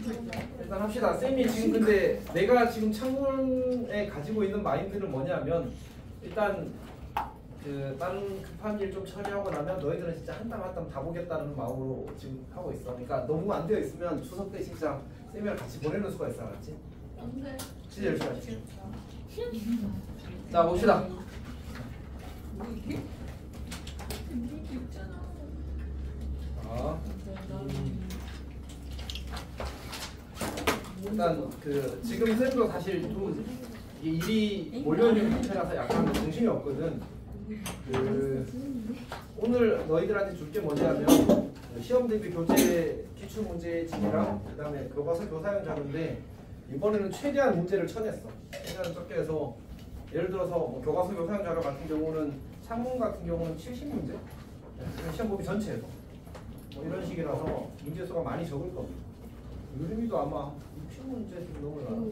일단 합시다. 쌤이 지금 근데 내가 지금 창문에 가지고 있는 마인드는 뭐냐면 일단 그 다른 급한 일 좀 처리하고 나면 너희들은 진짜 한 땀 한 땀 다 보겠다는 마음으로 지금 하고 있어. 그러니까 너무 안 되어 있으면 추석 때 진짜 쌤이랑 같이 보내는 수가 있어, 알았지? 안돼. 진짜 열심히 하지. 자 봅시다. 있잖아. 일단 그 지금 쌤도 사실 좀 일이 몰려있는 상태라서 약간 정신이 없거든. 그 오늘 너희들한테 줄 게 뭐냐면 시험 대비 교재 기출 문제집이랑 그다음에 교과서 교사용 자료인데 이번에는 최대한 문제를 쳐냈어. 최대한 적게 해서 예를 들어서 뭐 교과서 교사용 자료 같은 경우는 창문 같은 경우는 70문제. 시험 보기 전체에서 뭐 이런 식이라서 문제 수가 많이 적을 겁니다. 유림이도 아마 60문제 좀 넘어요.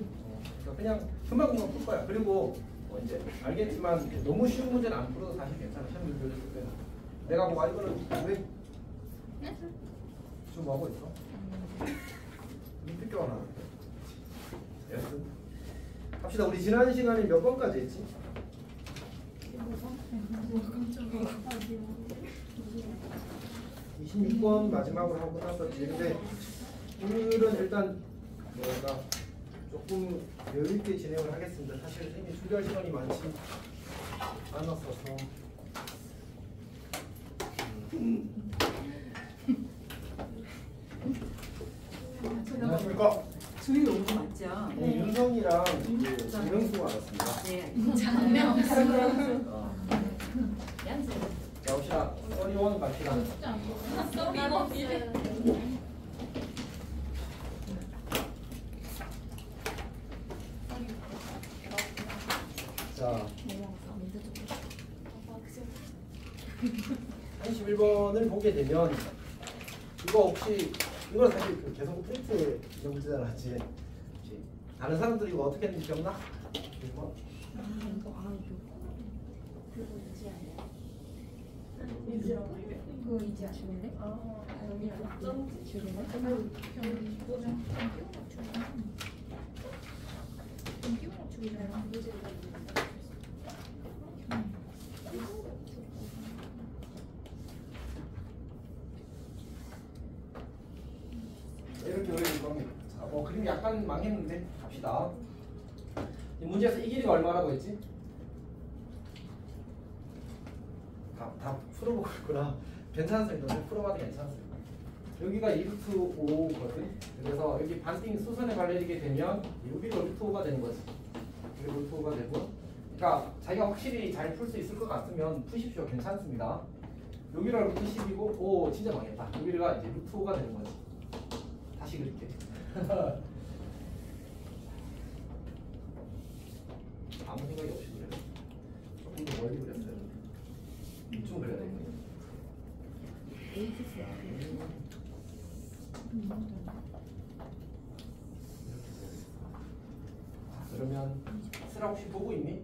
그러니까 그냥 금방금방 풀 거야. 그리고 뭐 이제 알겠지만 너무 쉬운 문제는 안 풀어도 사실 괜찮아. 시험 준비를 줄 때는. 내가 뭐 이거는 왜 지금 뭐 하고 있어? 밑에 껴놔. 예스. 합시다. 우리 지난 시간에 몇 번까지 했지? 26번 마지막으로 하고 났었지. 근데 오늘은 일단 뭐가 조금 여유있게 진행을 하겠습니다. 사실 이미 준비할 시간이 많지 않았어서. 안녕하십니까? 주희 오고 맞죠? 네, 윤성이랑 그 장명수가 왔습니다. 네. 자, 봅시다. 서리원 갑시다. 자, 31번을 보게 되면 이거 혹시 이건 사실 그 개성 프린트 이런 문제잖아, 맞지? 다른 사람들이 이거 어떻게 했는지 기억나? 1번. 그거 이제 아시는데? 이렇게 그려줄 겁니다. 자, 뭐 그림이 약간 망했는데 갑시다. 이 문제에서 이 길이가 얼마라고 했지? 다 풀어보고 있구나. 괜찮습니다. 풀어봐도 괜찮습니다. 여기가 2루트 5거든. 그래서 여기 반띵 수선에 발려지게 되면 여기가 루트 5가 되는 거지. 여기 루트 5가 되고. 그러니까 자기가 확실히 잘 풀 수 있을 것 같으면 푸십시오. 괜찮습니다. 여기가 루트 10이고, 오 진짜 망했다. 여기가 이제 루트 5가 되는 거지. 다시 그릴게. 아무 생각이 없이 그래. 조금 더 멀리 그렸어요. 이쯤 그려야 되겠네. 그러면 쓰라 혹시 보고 있니?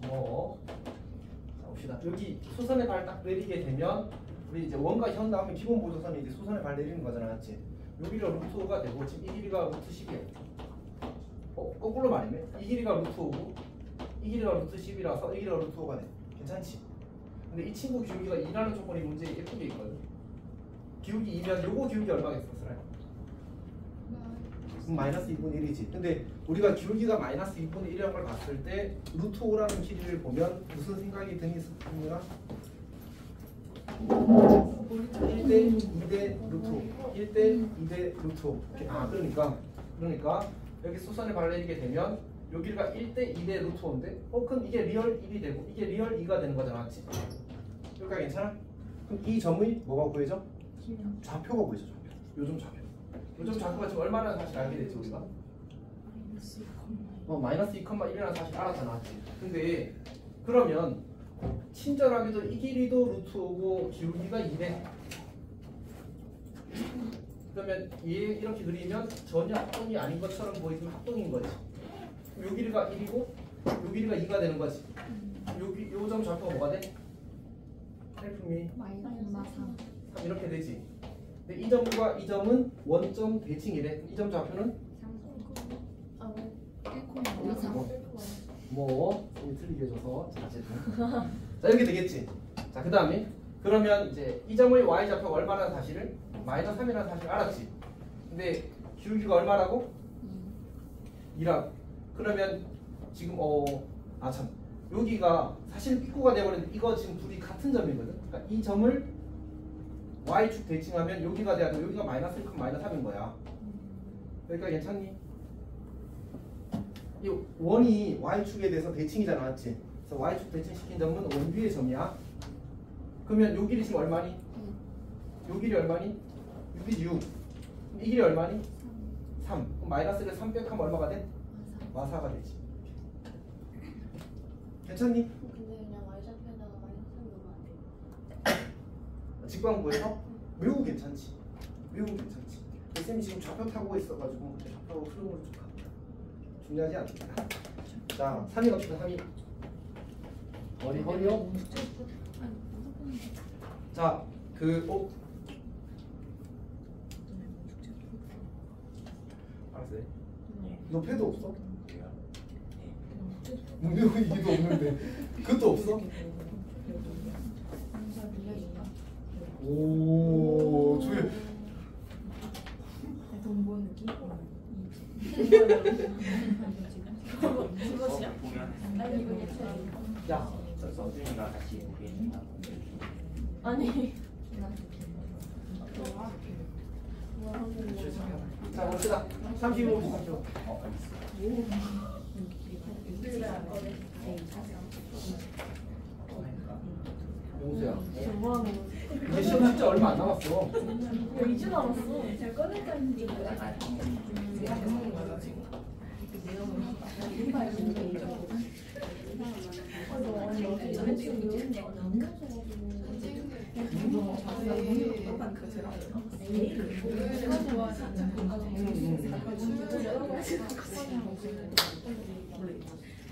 뭐? 자, 봅시다. 여기 수선에 발 딱 내리게 되면 우리 이제 원과 현 다음에 기본 보조선이 이제 수선에 발 내리는 거잖아, 맞지? 여기가 루트 5가 되고 지금 이 길이가 루트 10이야. 거꾸로 말이네. 이 길이가 루트 5고 이 길이가 루트 10이라서 이 길이가 루트 5가 돼. 괜찮지? 근데 이 친구 기울기가 2라는 조건이 문제에 예쁘게 있거든. 기울기 2면 요거 기울기 얼마겠어, 쓰라? 마이너스 2분의 1이지. 근데 우리가 기울기가 마이너스 2분의 1이라는 걸 봤을 때 루트 5라는 길이를 보면 무슨 생각이 드니 스프가? 1대 2대 루트 5 1대 2대 루트 5 그러니까 여기 수선에 발라지게 되면 여기가 1대 2대 루트 5인데 그럼 이게 리얼 1이 되고 이게 리얼 2가 되는 거잖아, 맞지? 여기가 괜찮아? 그럼 이 점의 뭐가 구해져? 좌표가 구해져. 요즘 좌표. 요즘 좌표가 지금 얼마나 사실 알게 됐지 우리가? 마이너스 2,1이라는 사실 알았잖아. 근데 그러면 친절하게도 이 길이도 루트 5고 기울기가 2네. 그러면 얘 이렇게 그리면 전혀 합동이 아닌 것처럼 보이지만 합동인 거지. 요 길이가 1이고 요 길이가 2가 되는 거지. 요 점 좌표가 뭐가 돼? 헬프미 마이너스 3 이렇게 되지. 근데 이 점과 이 점은 원점 대칭이래. 이 점 좌표는 뭐 쌤이 틀리게 해줘서 자, 어쨌든. 자 이렇게 되겠지. 자 그 다음에 그러면 이제 이 점의 y 좌표가 얼마라는 사실을 마이너스 3이라는 사실을 알았지. 근데 기울기가 얼마라고? 2라고. 그러면 지금 참 여기가 사실 삐꾸가 돼버렸는데 이거 지금 둘이 같은 점이거든. 그러니까 이 점을 y축 대칭하면 여기가 돼야 되고 여기가 마이너스 1, 마이너스 3인 거야. 여기까지 괜찮니? 이 원이 y축에 대해서 대칭이잖아, 맞지? 그래서 y축 대칭시킨 점은 원 위의 점이야. 그러면 요 길이 지금 얼마니? 요 길이 얼마니? 6이지 6. 이 길이 얼마니? 3. 그럼 마이너스를 3 빼면 얼마가 돼? 마사가 되지. 괜찮니? 근데 그냥 y좌표에다가 마이너스 넣으면 안 돼요? 직방구에서 매우 괜찮지. 매우 괜찮지. 쌤이 지금 좌표 타고 있어가지고 좌표 흐름을 좀 갑니다. 중요하지 않습니다. 자, 3위 갑시다. 3위. 허리요. 자, 알았어요. 너 패드 없어? 이게도 없는데 그것도 없어? 오, 주에 돈 버는 느낌? 그것이야? 아니 이거 야, 서준이가 같이 보겠습니다. 아니 자, 봅시다. 35, 35. 용수야. 이제 시험 진짜 얼마 안 남았어. 2주 남았어. 제가 꺼낼까 했는데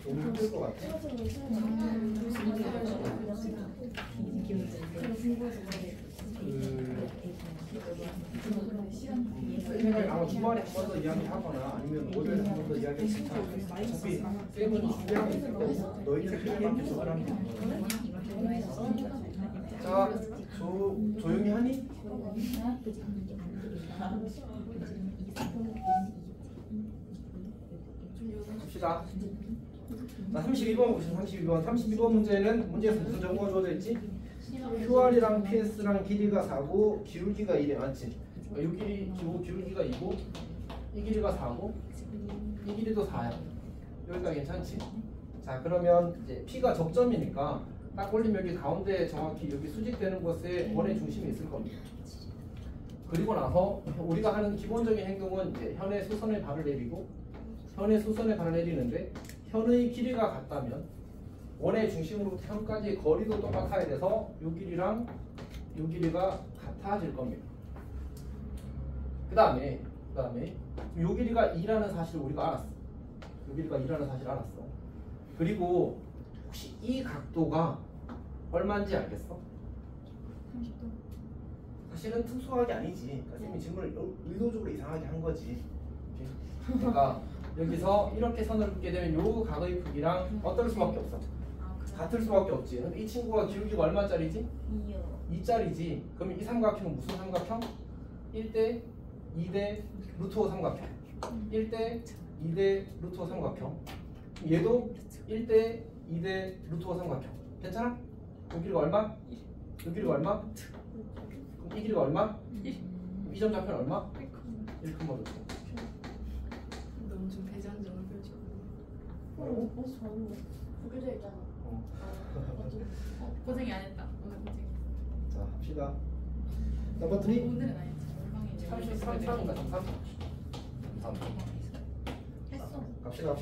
너무 힘들 것 같아. 아마 주말에 한 번 더 이야기하거나 아니면 월요일에 한 번 더 이야기할 수 있다. 어차피 쌤은 준비하고 있을 거고 너희는 필요한 교섭을 하면 되는 거야. 자, 조용히 하니? 봅시다. 자, 32번 보시면 32번. 32번 문제는 문제에서 무슨 정보가 주어져 있지? QR이랑 PS랑 길이가 4고 기울기가 1에 맞지? 이 길이 기울기가 2고 이 길이가 4고 이 길이도 4야. 여기가 괜찮지? 자, 그러면 이제 P가 접점이니까 딱 올리면 여기 가운데 정확히 여기 수직되는 곳에 원의 중심이 있을 겁니다. 그리고 나서 우리가 하는 기본적인 행동은 이제 현의 수선에 발을 내리고 현의 수선에 발을 내리는데 현의 길이가 같다면 원의 중심으로부터 현까지의 거리도 똑같아야 돼서 이 길이랑 이 길이가 같아질 겁니다. 그 다음에 이 길이가 2라는 사실을 우리가 알았어. 이 길이가 2라는 사실을 알았어. 그리고 혹시 이 각도가 얼마인지 알겠어? 30도. 사실은 특수하게 아니지. 그러니까 쌤이 질문을 의도적으로 이상하게 한 거지. 그러니까 여기서 이렇게 선을 긋게 되면 요 각의 크기랑 어떨 수밖에 없어. 같을 수밖에 없지. 근데 이 친구가 기울기가 얼마짜리지? 2짜리지. 그럼 이 삼각형은 무슨 삼각형? 1대 2대 루트 5 삼각형. 1대 2대 루트 5 삼각형. 얘도 1대 2대 루트 5 삼각형. 괜찮아? 이 길이가 얼마? 이 길이가 얼마? 그럼 이 길이가 얼마? 이 점 좌표는 얼마? 1, 루트. 너무 좀 배전적으로 펼쳐. 저는 구겨져 있잖아. 고생이 안 했다. 오늘 고생. 자, 합시다. 넘버 3. 오늘은 안 했지. 33인가 33? 했어. 갑시다.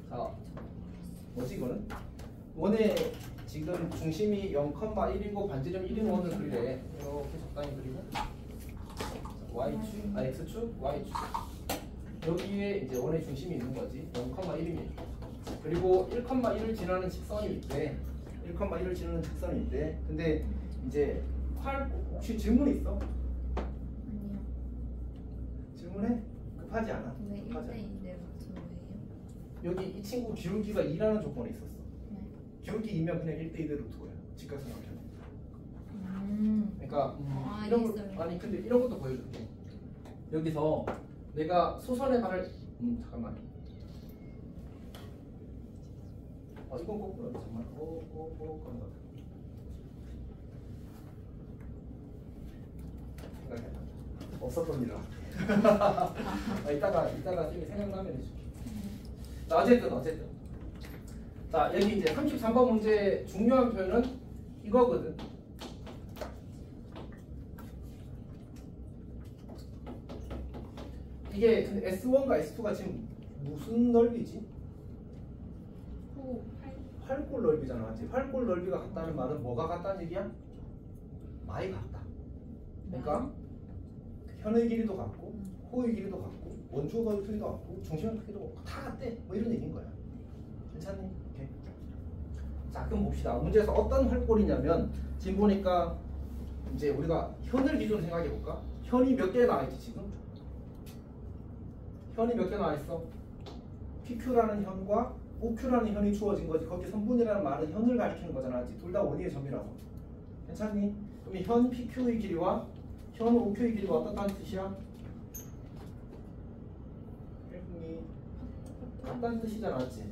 자, 뭐지 이거는? 원의 지금 중심이 0,1이고 반지름 1인 원을 그리래. 이렇게 적당히 그리고 y축, x축, y축. 여기에 이제 원의 중심이 있는 거지. 0,1이면. 그리고 1,1을 지나는 직선이 있대. 1,1을 지나는 직선이 있대. 근데 이제 혹시 질문 있어? 아니요. 질문해? 급하지 않아? 왜 급하지 않아. 1대1대 맞춰예요? 여기 이 친구 기울기가 2라는 조건이 있었어. 네. 기울기 2면 그냥 1대2대로 두고요. 직각삼각형. 그러니까 아, 이런 거 있어요. 아니 근데 이런 것도 보여줄게. 여기서 내가 소선의 발을 잠깐만. 이건 거꾸로 잠깐만. 그런 거. 생각해봐. 없었던 일이라. 이따가 쌤이 생각나면 해줄게. 자, 어쨌든. 자, 여기 이제 33번 문제 중요한 표현은 이거거든. 이게 근데 S1과 S2가 지금 무슨 넓이지? 활골 넓이잖아, 맞지? 활골 넓이가 같다는 말은 뭐가 같다는 얘기야? 많이 같다. 그러니까 현의 길이도 같고, 호의 길이도 같고, 원주의 크기도 같고, 중심의 크기도 다 같대. 뭐 이런 얘기인 거야. 괜찮니? 오케이. 자, 그럼 봅시다. 문제에서 어떤 활골이냐면 지금 보니까 이제 우리가 현을 기준으로 생각해 볼까? 현이 몇 개 나와 있지 지금? 현이 몇 개 나와 있어? PQ라는 현과 OQ라는 현이 주어진 거지. 거기 선분이라는 말은 현을 가리키는 거잖아. 둘 다 원위의 점이라서. 괜찮니? 그럼 이 현 PQ의 길이와 현 OQ의 길이가 어떻다는 뜻이야? 같다는 뜻이잖아, 맞지?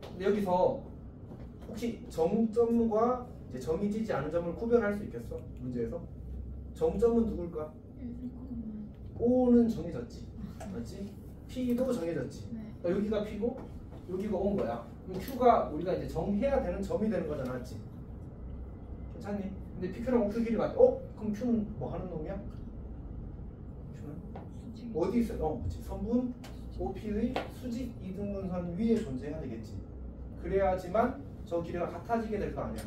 근데 여기서 혹시 정점과 이제 점이 지지 않은 점을 구별할 수 있겠어? 문제에서? 정점은 누굴까? O는 정해졌지, 맞지? P도 정해졌지. 네. 그러니까 여기가 P고 여기가 O인 거야. 그럼 Q가 우리가 이제 정해야 되는 점이 되는 거잖아, 맞지? 괜찮니? 근데 PQ랑 OQ 길이가 그럼 Q는 뭐 하는 놈이야? Q는 어디 있어요? 그렇지. 선분 OP의 수직 이등분선 위에 존재해야 되겠지. 그래야지만 저 길이가 같아지게 될 거 아니야.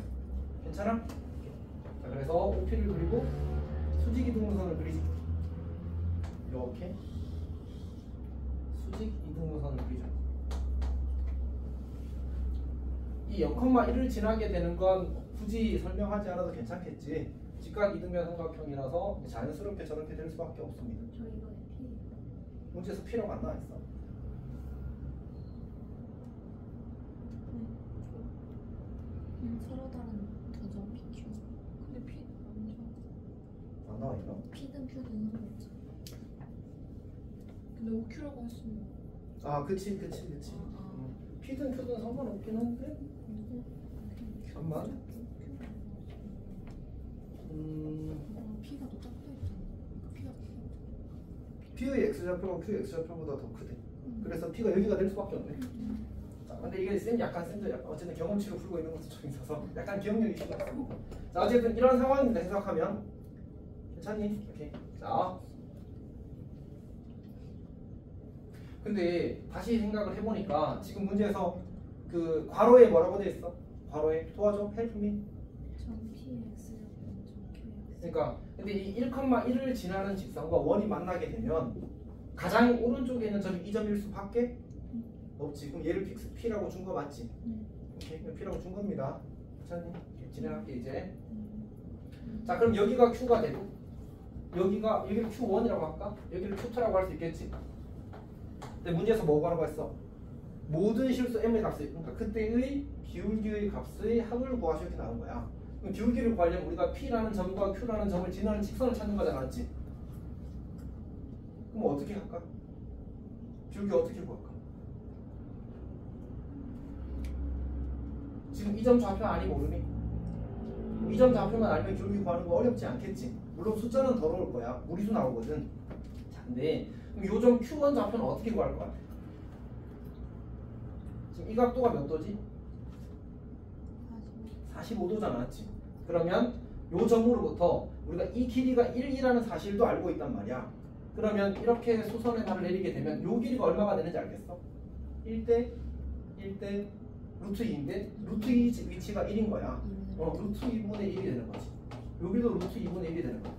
괜찮아? 자, 그래서 OP를 그리고 수직 이등분선을 그리지. 이렇게 수직 이등분선을 그리죠. 이 0,1을 지나게 되는 건 굳이 설명하지 않아도 괜찮겠지. 직각 이등변 삼각형이라서 자연스럽게 저렇게 될 수밖에 없습니다. 저 이번에 P. 문제에서 P라고 안 나와 있어. 서로 다른 두점 PQ. 근데 P 완전 안 나와 있나? P든 Q든 상관없지. 근데 OQ라고 했으면 그치. P든 Q든 상관없긴 한데. 잠깐만. P가 더 작다 했잖아. P가 P의 X좌표가 Q의 X좌표보다 더 크대. 그래서 P가 여기가 될 수밖에 없네. 자, 근데 이게 쌤도 약간 어쨌든 경험치로 풀고 있는 것도 좀 있어서 약간 기억력이 있어. 자, 어쨌든 이런 상황입니다. 해석하면 괜찮니? 오케이. 자, 근데 다시 생각을 해보니까 지금 문제에서 그 괄호에 뭐라고 돼 있어? 괄호에 도와줘, help me. 전 PX 전 QX. 그러니까 근데 이 1,1을 지나는 직선과 원이 만나게 되면 가장 오른쪽에 있는 점이 이 점일 수밖에 없지. 그럼 얘를 P라고 준 거 맞지? 오케이, P라고 준 겁니다. 괜찮니? 진행할게 이제. 자, 그럼 여기가 Q가 되고 여기를 Q1이라고 할까? 여기를 Q2라고 할 수 있겠지. 근데 문제에서 뭐 구하라고 했어? 모든 실수 m의 값을, 그러니까 그때의 기울기의 값의 합을 구하시오 이렇게 나온 거야. 그럼 기울기를 구하려면 우리가 P라는 점과 Q라는 점을 지나는 직선을 찾는 거잖아, 맞지? 그럼 어떻게 할까? 기울기 어떻게 구할까? 지금 이 점 좌표 아니 모르니? 이 점 좌표만 알면 기울기 구하는 거 어렵지 않겠지? 물론 숫자는 더 어려울 거야. 무리수 나오거든. 자, 근데 그럼 요 점 Q1 좌표는 어떻게 구할 거야? 지금 이 각도가 몇 도지? 45도잖아, 맞지? 그러면 요 점으로부터 우리가 이 길이가 1이라는 사실도 알고 있단 말이야. 그러면 이렇게 수선의 발을 내리게 되면 요 길이가 얼마가 되는지 알겠어? 1대 루트 2인데 루트 2 위치가 1인 거야. 루트 2분의 1이 되는 거지. 여기도 루트 2분의 1이 되는 거야.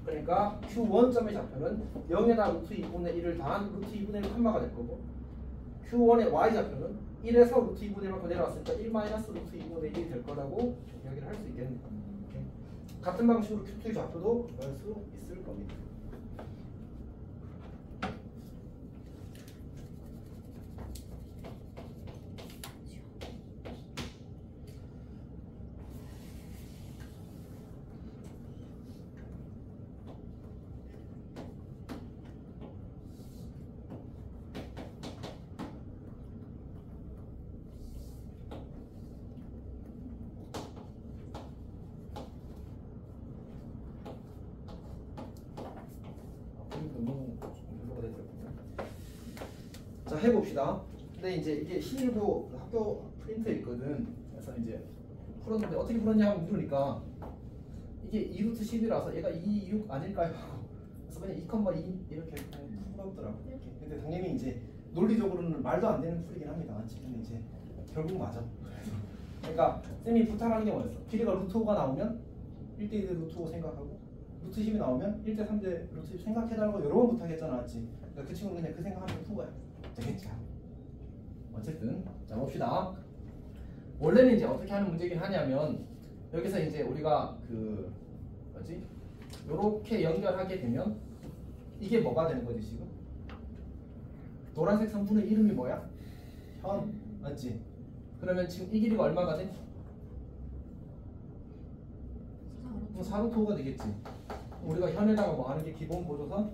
그러니까 Q1점의 좌표는 0에다 루트 2분의 1을 더한 루트 2분의 1 콤마가 될 거고 Q1의 Y좌표는 1에서 루트 2분의 1만큼 내려왔으니까 1 마이너스 루트 2분의 1이 될 거라고 여기를 할 수 있겠네. 오케이. 같은 방식으로 Q2의 좌표도 구할 수 있을 겁니다. 너무 별로가 됐거든요. 자, 해봅시다. 근데 이제 이게 신일고 학교 프린트에 있거든. 그래서 이제 풀었는데 어떻게 풀었냐 하고 물으니까 이게 2루트 10이라서 얘가 2, 6 아닐까요? 그래서 그냥 2,2 이렇게 풀었더라고. 근데 당연히 이제 논리적으로는 말도 안 되는 풀이긴 합니다. 근데 이제 결국 맞아. 그러니까 쌤이 부탁하는 게 뭐였어? 길이가 루트 5가 나오면 1대2 대 루트 5 생각하고 루트 10이 나오면 1대 3대 루트 10 생각해달라고 여러 번 부탁했잖아, 맞지? 그러니까 그 친구는 그냥 그 생각하면 푼 거야. 되겠지? 어쨌든 자 봅시다. 원래는 이제 어떻게 하는 문제긴 하냐면 여기서 이제 우리가 그 뭐지? 요렇게 연결하게 되면 이게 뭐가 되는 거지 지금? 노란색 성분의 이름이 뭐야? 현, 맞지? 그러면 지금 이 길이가 얼마가 돼? 4루트 5가 되겠지. 우리가 현에다가 뭐 하는 게 기본 보조선?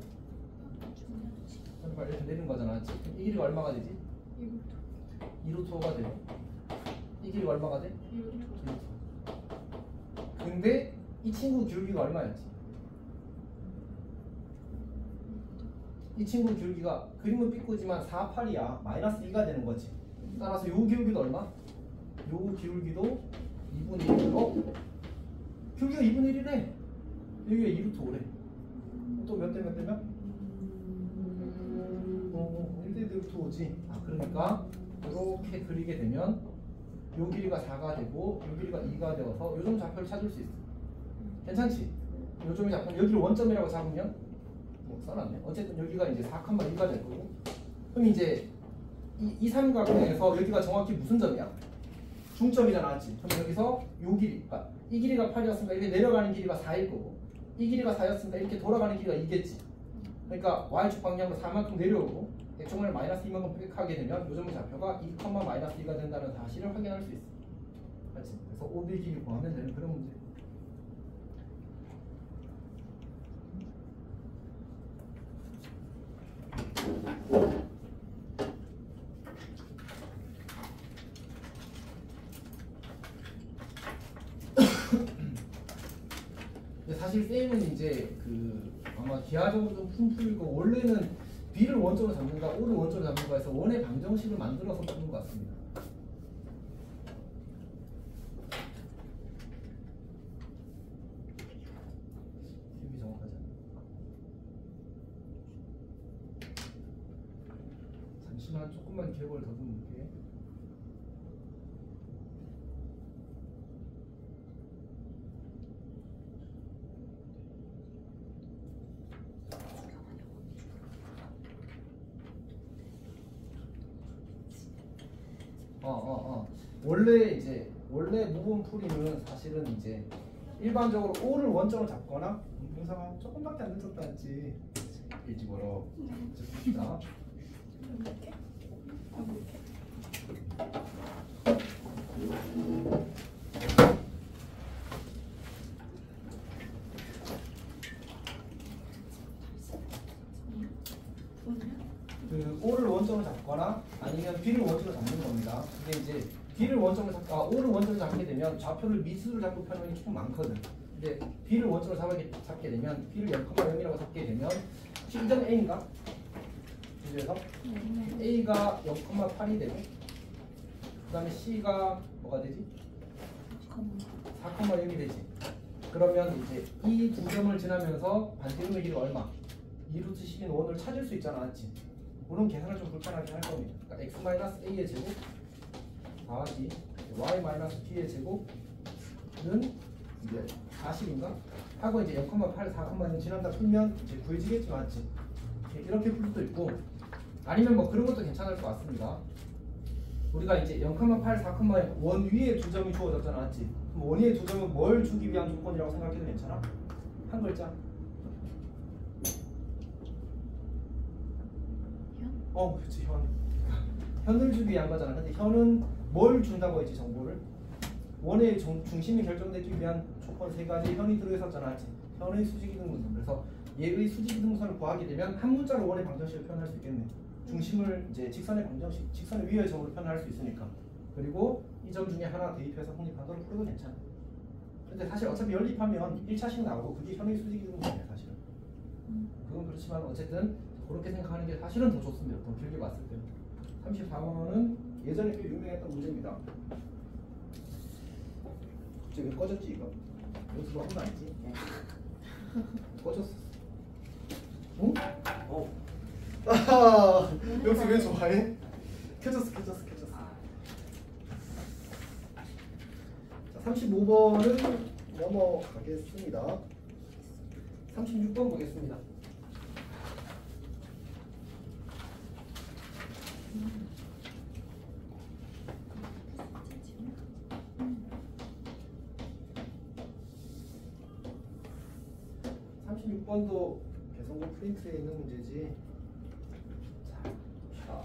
이렇게 내는 거잖아, 맞지? 그럼 이 길이가 얼마가 되지? 2루트 5가 돼요. 이 길이가 얼마가 돼? 2루트. 근데 이 친구 기울기가 얼마였지? 이 친구 기울기가 그림은 삐꾸지만 4, 8이야. 마이너스 2가 되는 거지. 따라서 요 기울기도 얼마? 요 기울기도 2분의 1. 기울기가 2분의 1이래. 여기가 2루트 5래. 또 몇 대 몇 대면? 1대 루트 5지. 아, 그러니까 이렇게 그리게 되면 요 길이가 4가 되고 요 길이가 2가 되어서 요점 좌표를 찾을 수 있어. 괜찮지? 요점이 잡히면 여기를 원점이라고 잡으면 뭐 써놨네. 어쨌든 여기가 이제 4,2가 될 거고. 그럼 이제 이 삼각형에서 여기가 정확히 무슨 점이야? 중점이잖아, 맞지? 그럼 여기서 요 길이, 그러니까 이 길이가 8이었으니까 이렇게 내려가는 길이가 4일 거고 이 길이가 4였으니까 이렇게 돌아가는 길이가 2겠지. 그러니까 y축 방향으로 4만큼 내려오고 x축을 마이너스 2만큼 획하게 되면 요점 좌표가 2, 마이너스 2가 된다는 사실을 확인할 수 있어. 맞지? 그래서 OB 길이 구하면 되는 그런 문제. 사실 쌤은 이제 그 아마 기하적으로 좀 풀고 원래는 B를 원점으로 잡는가 O를 원점으로 잡는가 해서 원의 방정식을 만들어서 푸는 것 같습니다. 기억이 정확하지 않나? 잠시만 조금만 기억을 더듬을게. 원래 무분 풀이는 사실은 이제 일반적으로 O를 원점으로 잡거나 동사가 조금밖에 안 늦었다 했지. 일찍 벌어. 봅시다. 그 O를 원점으로 잡거나 아니면 B를 원점으로 잡는 겁니다. 근데 이제 B를 원점으로 O를 원점으로 잡게 되면 좌표를 미수를 잡고 펴는 게 조금 많거든. 근데 B를 원점으로 잡게 되면 B를 0,0이라고 잡게 되면 혹시 이 점 A인가? 그래서 A가 0,8이 되고 그 다음에 C가 뭐가 되지? 4,0이 되지. 그러면 이제 이 두 점을 지나면서 반지름의 길이가 얼마? 2루트 10인 원을 찾을 수 있잖아, 맞지? 물론 계산을 좀 불편하게 할 겁니다. 그러니까 x-a의 제곱 더하기 y-b의 제곱은 이제 40인가? 하고 이제 0,8, 4,1 지난다 풀면 이제 구해지겠지, 맞지? 이렇게 풀 수도 있고 아니면 뭐 그런 것도 괜찮을 것 같습니다. 우리가 이제 0,8, 4,1 원 위에 두 점이 주어졌잖아, 맞지? 그럼 원의의 두 점은 뭘 주기 위한 조건이라고 생각해도 괜찮아? 한 글자. 그렇지 현. 현을 주기 위한 거잖아. 근데 현은 뭘 준다고 했지 정보를? 원의 중심이 결정되기 위한 조건 세 가지 현이 들어있었잖아. 현의 수직이등분선. 그래서 얘의 수직이등분선을 구하게 되면 한 문자로 원의 방정식을 표현할 수 있겠네. 중심을 이제 직선의 방정식, 직선의 위의 점으로 표현할 수 있으니까. 그리고 이 점 중에 하나 대입해서 확립한도를 풀어도 괜찮아. 근데 사실 어차피 연립하면 1차식 나오고 그게 현의 수직이등분선이야 사실은. 그건 그렇지만 어쨌든 그렇게 생각하는 게 사실은 더 좋습니다. 더 길게 봤을 때. 34번은 예전에 꽤 유명했던 문제입니다. 갑자기 왜 꺼졌지 이거? 연습을 한 거 아니지? 꺼졌어. 응? 아하, 여기서 왜 좋아해? 켜졌어. 자, 35번은 넘어가겠습니다. 36번 보겠습니다. 번도 개성고 프린트에 있는 문제지. 자.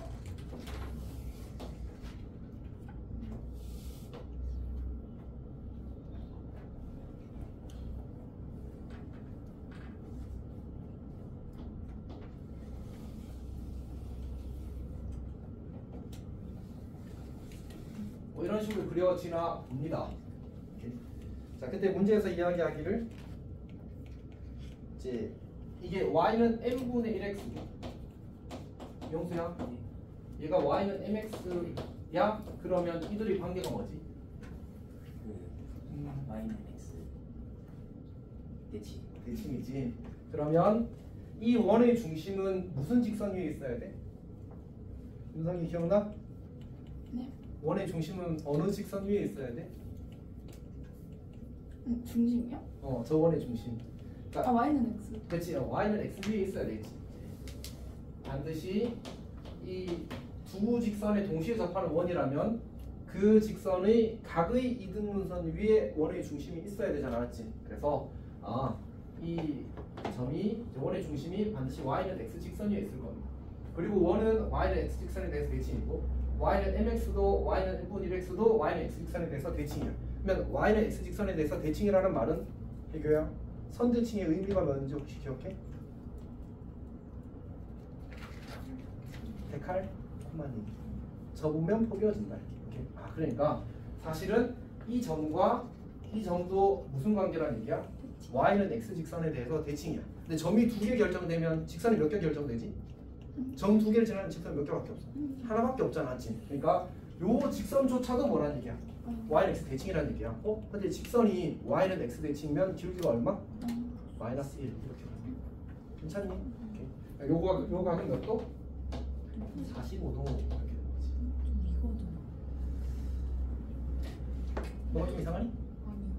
뭐 이런 식으로 그려지나 봅니다. 이렇게. 자, 그때 문제에서 이야기하기를 이제 이게 y는 m분의 1x고 영수야 얘가 y는 mx야? 그러면 이들의 관계가 뭐지? y는 x 대칭이지. 그러면 이 원의 중심은 무슨 직선 위에 있어야 돼? 윤성이 기억나? 네. 원의 중심은 어느 직선 위에 있어야 돼? 중심이요? 저 원의 중심. 그러니까 y는 x. 그렇지. y는 x 위에 있어야 되겠지. 반드시 이 두 직선에 동시에 접하는 원이라면 그 직선의 각의 이등분선 위에 원의 중심이 있어야 되잖아, 맞지? 그래서 이 점이 원의 중심이 반드시 y는 x 직선 위에 있을 겁니다. 그리고 원은 y는 x 직선에 대해서 대칭이고 y는 mx도 y는 m분 1x도 y는 x 직선에 대해서 대칭이야. 그러면 y는 x 직선에 대해서 대칭이라는 말은 해교야. 선대칭의 의미가 뭔지 혹시 기억해? 데칼 코마니 접으면 포개어진다. 이렇게. 그러니까 사실은 이 점과 이 점도 무슨 관계라는 얘기야? y는 x 직선에 대해서 대칭이야. 근데 점이 두 개 결정되면 직선이 몇 개 결정되지? 점 두 개를 지나는 직선 몇 개밖에 없어. 하나밖에 없잖아, 맞지? 그러니까 요 직선조차도 뭐라는 얘기야? y는 x 대칭이라는 얘기야. 근데 직선이 y는 x 대칭이면 기울기가 얼마? 마이너스 1 이렇게. 괜찮니? 오케이. 요 각은 몇 도? 45도 이렇게 되는 거지. 너가 좀 이상하니? 아니요.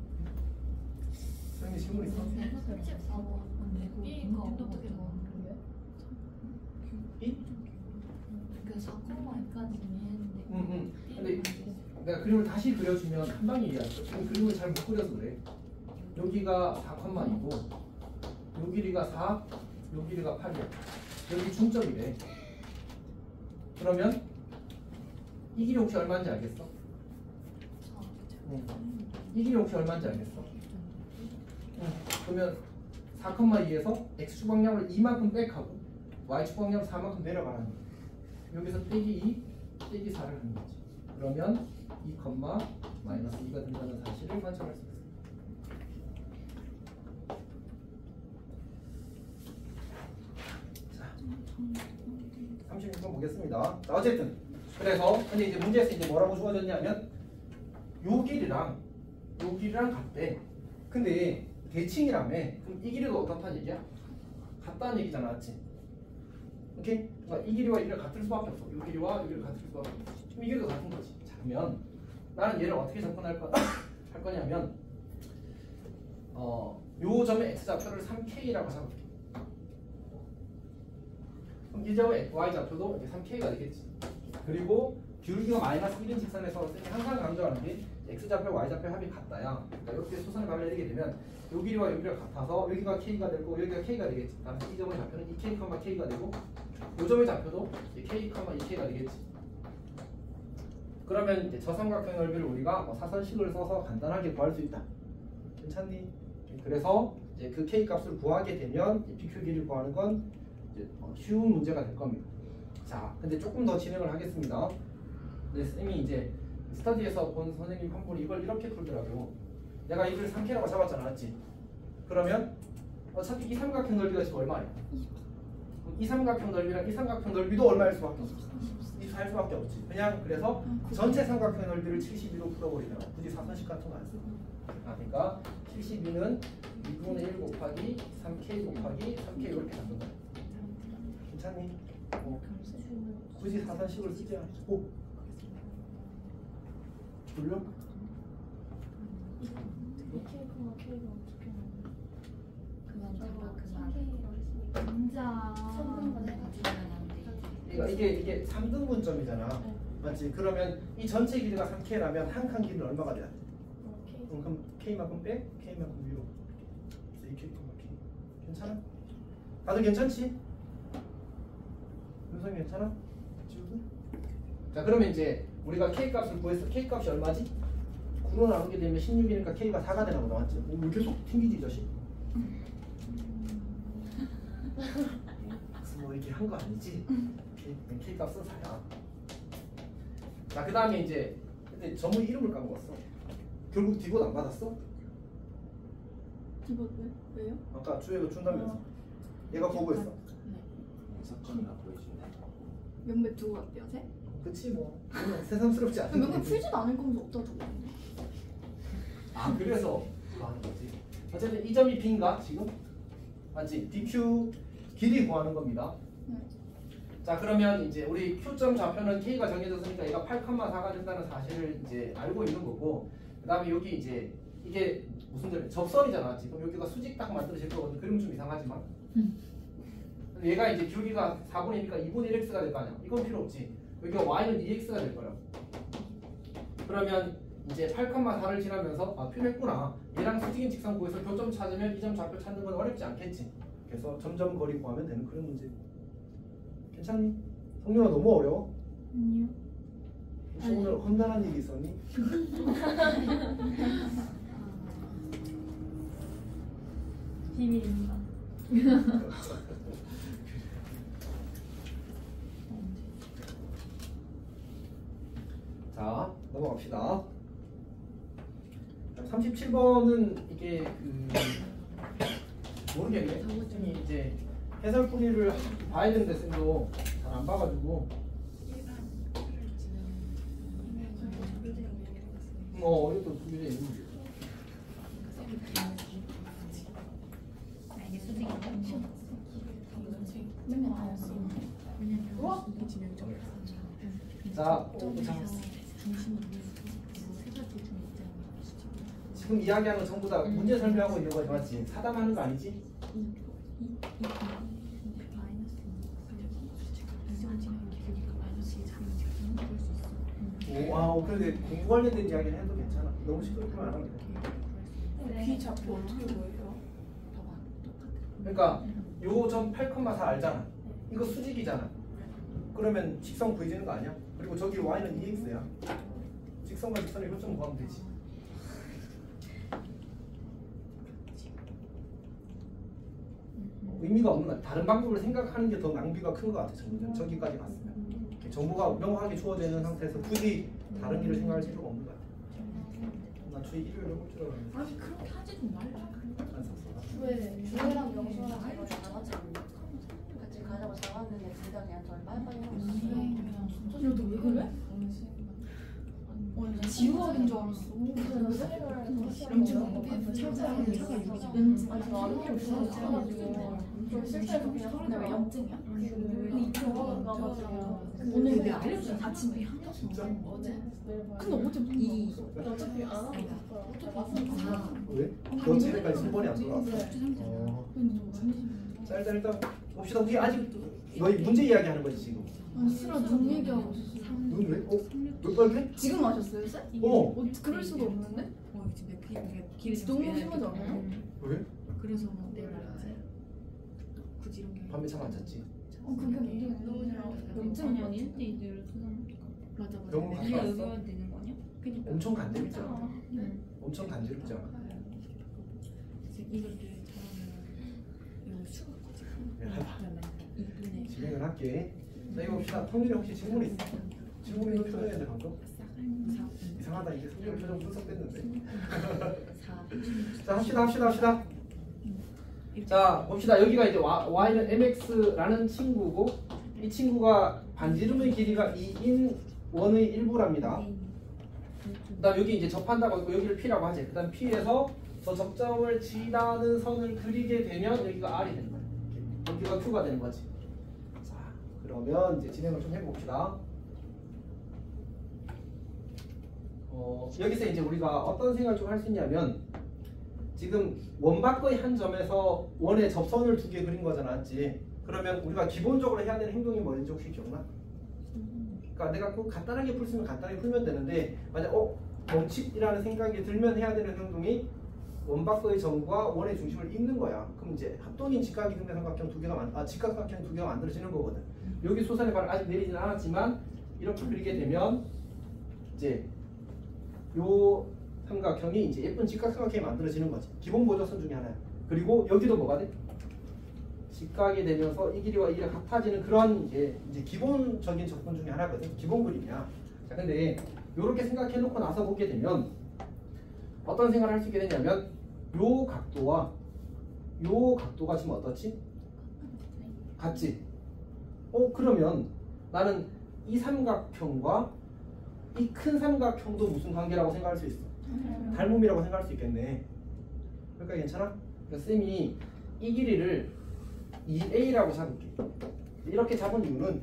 선생님 질문 있어? 34번 B가 어떻게 나오는데? B? 그 4,2까지 이해했는데 근데 내가 그림을 다시 그려주면 한 방에 이해할게. 지금 그림을 잘 못 그려서 그래. 여기가 4,2고 요 길이가 4, 요 길이가 8이야. 여기 중점이래. 그러면 이 길이 혹시 얼마인지 알겠어? 이 길이 혹시 얼마인지 알겠어? 그러면 4,2에서 x 추방량을 2만큼 빽하고 y 추방량 4만큼 내려가는 거야. 여기서 빼기 2, 빼기 4를 하는 거지. 그러면 2, 마이너스 2가 된다는 사실을 관찰할 수 있어. 자, 36번 보겠습니다. 자, 어쨌든 그래서 근데 이제 문제에서 이제 뭐라고 주어졌냐면 요 길이랑 같대. 근데 대칭이라며. 그럼 이 길이도 어떻다는 얘기야? 같다는 얘기잖아, 맞지? 오케이? 그러니까 이 길이와 이 길이가 같을 수밖에 없어. 이 길이와 이 길이가 같을 수밖에 없어. 그럼 이 길이도 같은 거지. 자, 그러면 나는 얘를 어떻게 접근할 할 거냐면 요 점의 x 좌표를 3k라고 잡을게. 그럼 이 점의 y 좌표도 이제 3k가 되겠지. 그리고 기울기가 마이너스 1인 직선에서 항상 강조하는 게 x좌표, y좌표 합이 같다야. 그러니까 이렇게 수선을 발라내리게 되면 요 길이와 요 길이가 같아서 여기가 k가 되고 여기가 k가 되겠지. 다음에 이 점의 좌표는 이 k, k가 되고 요 점의 좌표도 이 k, 이 k가 되겠지. 그러면 이제 저 삼각형 넓이를 우리가 뭐 사선식을 써서 간단하게 구할 수 있다. 괜찮니? 그래서 이제 그 k 값을 구하게 되면 이 PQ 길이를 구하는 건 이제 쉬운 문제가 될 겁니다. 자, 근데 조금 더 진행을 하겠습니다. 근데 쌤이 이제 스터디에서 본 선생님 한 분이 이걸 이렇게 풀더라고. 내가 이걸 3K라고 잡았잖아, 맞지? 그러면 어차피 이 삼각형 넓이가 지금 얼마야? 이 삼각형 넓이랑 이 삼각형 넓이도 얼마일 수밖에 없어. 24일 수밖에 없지. 그냥 그래서 전체 삼각형 넓이를 72로 풀어버리더라고. 굳이 사선식 같은 거 안 써. 그러니까 72는 2분의 1 곱하기 3K 곱하기 3K 이렇게 잡는 거야. 괜찮니? 굳이 사선식을 쓰지 않고 돌려? 이게 3등분점이잖아. 맞지? 그러면 이 전체 길이가 3K라면 한 칸 길이는 얼마가 돼야 돼? 그럼 K만큼 빼? K만큼 위로. 그래서 2K, K. 괜찮아? 다들 괜찮지? 윤성이 괜찮아? 지우도? 자, 그러면 이제 우리가 K 값을 구했어. K 값이 얼마지? 9로 나누게 되면 16이니까 K가 4가 되나 보다. 맞지? 왜 계속 튕기지, 이 자식? 뭐 이렇게 한 거 아니지? K 값은 4야. 자, 그 다음에 이제 근데 전문 이름을 까먹었어. 결국 디봇 안 받았어? 디봇 왜요? 아까 주혜가 준다면서. 얘가 보고했어. 사건이나 보여준다. 명백 두고 갔대요, 새? 그치 뭐. 새삼스럽지 않은 명백 풀지도 않을 거면서 어디다 두고 갔네. 아, 그래서 그거 하는 거지. 어쨌든 이 점이 B인가 지금? 맞지? DQ 길이 구하는 겁니다. 네. 자, 그러면 이제 우리 Q점 좌표는 K가 정해졌으니까 얘가 8,4가 된다는 사실을 이제 알고 있는 거고, 그 다음에 여기 이제 이게 무슨 점? 접선이잖아. 지금 여기가 수직 딱 만들어질 거거든. 그림 좀 이상하지만. 근데 얘가 이제 길이가 4분의 1이니까 2분의 1x가 될 거 아니야. 이건 필요 없지. 여기가 y는 2x가 될 거라고. 그러면 이제 8,4를 지나면서 아, 필요했구나. 얘랑 수직인 직선 구해서 교점 찾으면 이 점 좌표 찾는 건 어렵지 않겠지. 그래서 점점 거리 구하면 되는 그런 문제. 괜찮니? 성윤아 너무 어려워? 아니요. 혹시 오늘 험난한 일이 있었니? 비밀입니다. 자, 넘어갑시다. 37번은 이게 모르겠네. 쌤이 이제 해설풀이를 봐야 되는데 쌤도 잘 안 봐가지고 이것도 문제 있는데. 이게 수직이 맨날 다였어. 우와. 자, 지금 이야기하는 거 전부 다 문제 설명하고 있는 거지, 맞지? 사담하는 거 아니지? 그런데 공부 관련된 이야기는 해도 괜찮아. 너무 시끄럽게만 안 하면 돼. 귀 잡고 어떻게 보여요? 그러니까 요 점 8,4 알잖아. 이거 수직이잖아. 그러면 직선 구해지는 거 아니야? 그리고 저기 y는 2x야. 직선과 직선의 교점 구하면 되지. 의미가 없는 거 다른 방법을 생각하는 게 더 낭비가 큰 것 같아. 저기까지 갔으면 정보가 명확하게 주어져 있는 상태에서 굳이 다른 일을 생각할 필요가 없는 것 같아. 나 주의 일요일에 볼 줄 알았는데 아니 그렇게 하지 좀 말라. 안 썼어. 왜 주혜랑 명수랑 제가 나갔지 않나? 같이 가자고 잡았는데 둘 다 그냥 절 빨리빨리 하고 있어. 야, 너 왜 그래? 나 지우학인 줄 알았어. 영주 차가 왠지 아니 필요 없어. 실제로 그냥 근데 왜 영증이야? 가가지고 오늘 왜 알려주지? 아침에 진짜? 어제 근데 어제 이 어차피 안 하고 왜? 너 집에까지 3번이 안 들어왔어? 자, 일단 봅시다. 우리 아직 너희 문제 이야기하는 거지 지금. 아 싫어 눈 얘기하고 있었어. 눈 왜? 몇 빨개? 지금 마셨어요 쌤? 그럴 수가 없는데? 지금 내 길이 너무 심하지 않아요? 왜? 그래서 내가 말했지. 굳이 이런 게 밤에 잠 안 잤지? 그게 문제가 너무 잘 나오네. 염증 아니 아니야? 1대2를 맞아. 병원 갔다 네가 왔어? 의견 되는 거 아니야? 그니까. 엄청 간지럽잖아. 엄청 간지럽잖아. 지금 이걸 잘하면 이거 수가 커지고. 야, 이분의 진행을 할게. 자 이거 봅시다. 성민이 혹시 질문 있어? 질문 있는 표정인데 방금? 이상하다. 이게 성민 표정 분석됐는데. 자 합시다. 자 봅시다. 여기가 이제 y는 mx라는 친구고 이 친구가 반지름의 길이가 2인 원의 일부랍니다. 그다음 여기 이제 접한다고 하고 여기를 p라고 하지. 그다음 p에서 저 접점을 지나는 선을 그리게 되면 여기가 r이 되는 거야. 여기가 q가 되는 거지. 자 그러면 이제 진행을 좀 해봅시다. 여기서 이제 우리가 어떤 생각을 좀 할 수 있냐면 지금 원바퀴의 한 점에서 원의 접선을 두 개 그린 거잖아, 맞지? 그러면 우리가 기본적으로 해야 되는 행동이 뭐인지 혹시 기억나? 그러니까 내가 꼭 간단하게 풀 수 있으면 간단하게 풀면 되는데 만약 법칙이라는 생각이 들면 해야 되는 행동이 원바퀴의 점과 원의 중심을 잇는 거야. 그럼 이제 합동인 직각이등변 삼각형 두 개가 직각삼각형 두 개가 만들어지는 거거든. 여기 소선의 발을 아직 내리진 않았지만 이렇게 그리게 되면 이제 요 삼각형이 이제 예쁜 직각삼각형이 만들어지는 거지. 기본 보조선 중에 하나야. 그리고 여기도 뭐가 돼? 직각이 되면서 이 길이와 이 길이가 같아지는 그런 이제 기본적인 접근 중에 하나거든. 기본 그림이야. 자, 근데 이렇게 생각해 놓고 나서 보게 되면 어떤 생각을 할 수 있게 되냐면 요 각도와 요 각도가 지금 어떻지? 같지? 그러면 나는 이 삼각형과 이 큰 삼각형도 무슨 관계라고 생각할 수 있어? 닮음이라고 생각할 수 있겠네. 그러니까 괜찮아? 그러니까 쌤이 이 길이를 2a라고 잡을게. 이렇게 잡은 이유는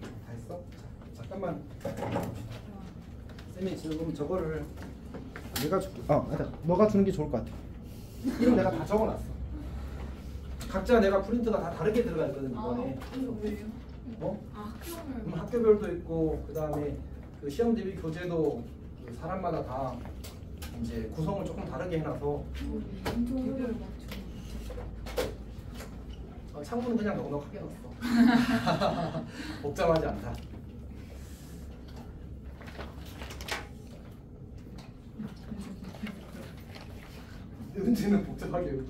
다 했어? 자, 잠깐만. 쌤이 지금 저거를 내가 줄게. 맞아. 너가 주는 게 좋을 것 같아. 이름 내가 다 적어놨어. 각자 내가 프린트가 다 다르게 들어가 있거든 이번에. 이거 왜요? 그럼 학교별도 있고 그 다음에 그 시험 대비 교재도 그 사람마다 다 이제 구성을 조금 다르게 해놔서 창문은 그냥 넉넉하게 넣었어. 복잡하지 않다. 은지는 복잡하게 해요.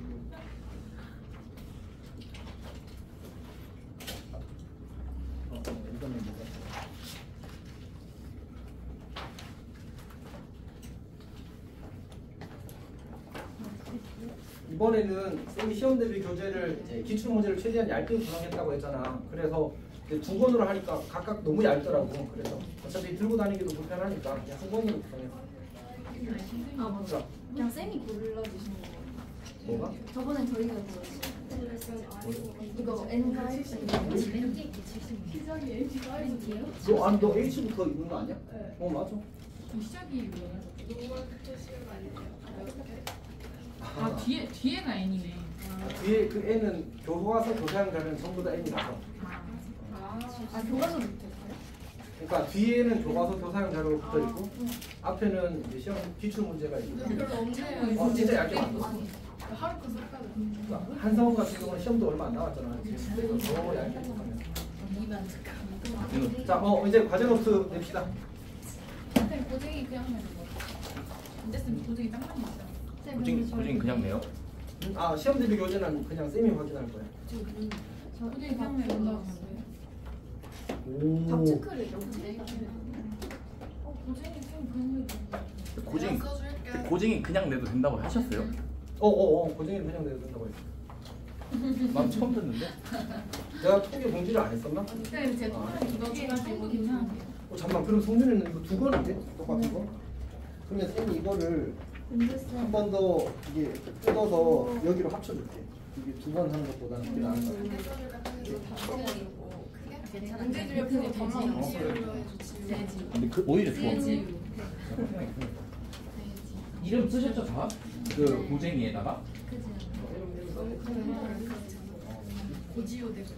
이번에는 쌤이 시험 대비 교재를 이제 기출 문제를 최대한 얇게 구성했다고 했잖아. 그래서 이제 두 권으로 하니까 각각 너무 얇더라고. 그래서 어차피 들고 다니기도 불편하니까 그냥 한 권으로 구성했어. 맞아. 그냥 쌤이 골라주신 거. 뭐가? 저번에 저희가 그랬어요. 이거 N가 70. 시작이 H가 너 H부터 있는 거 아니야? 네. 맞아. 시작이 뒤에가 N이네. 뒤에 그 N은 교과서 교사형 자료는 전부 다 N이라서. 교과서 밑에 있어요? 그러니까 뒤에는 교과서 교사형 자료가 붙어 있고 앞에는 이제 시험 기출 문제가 있고. 진짜 얇게 만들었어. 하루 거 섞어요. 그러니까 한성원 같은 경우는 시험도 얼마 안 나왔잖아. 그래서 더 얇게 구성했어. 자, 이제 과제 노트 냅시다. 고쟁이 그냥 내는 거. 근데 쌤 고쟁이 딱 많이 있어요. 고증 그냥 내요? 시험 대비 교재는 그냥 쌤이 확인할 거야. 고쟁이 그냥 내는 거. 오. 답 체크를 고쟁이 쌤 그런 거 고증이 그냥 내도 된다고 하셨어요? 고쟁이는 그냥 내도 된다고 했어. 난 처음 듣는데? 내가 통계 공지를 안 했었나? 네, 제 통화는 이거 쌤도 괜찮은데요? 잠깐만, 그럼 성민이는 이거 두 권인데? 똑같은 거? 그러면 쌤이 이거를 한 번 더 이게 뜯어서 여기로 합쳐줄게. 이게 두 번 하는 것보다는 그게 나은 거 같아. 문제 주면 그거 더 근데 오히려 좋아. 이름 쓰셨죠 다? 그 고쟁이에다가? 고지효 되고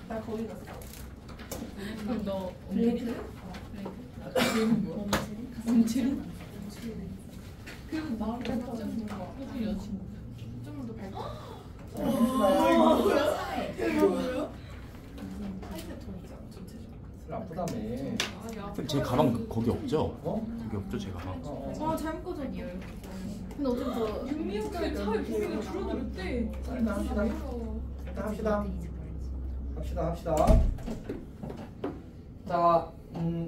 나 거기 갔어. 그럼 너 블레이드? 엄지로? 그리고 마음 좀 여자친구. 좀더 밝게. 술 아프다며. 쌤, 제 가방 거기 없죠? 어? 거기 없죠, 제 가방? 아 잘못 꺼졌네요. 근데 어차피 저 윤미호께 차에 보기가 줄어들었대. 합시다. 자,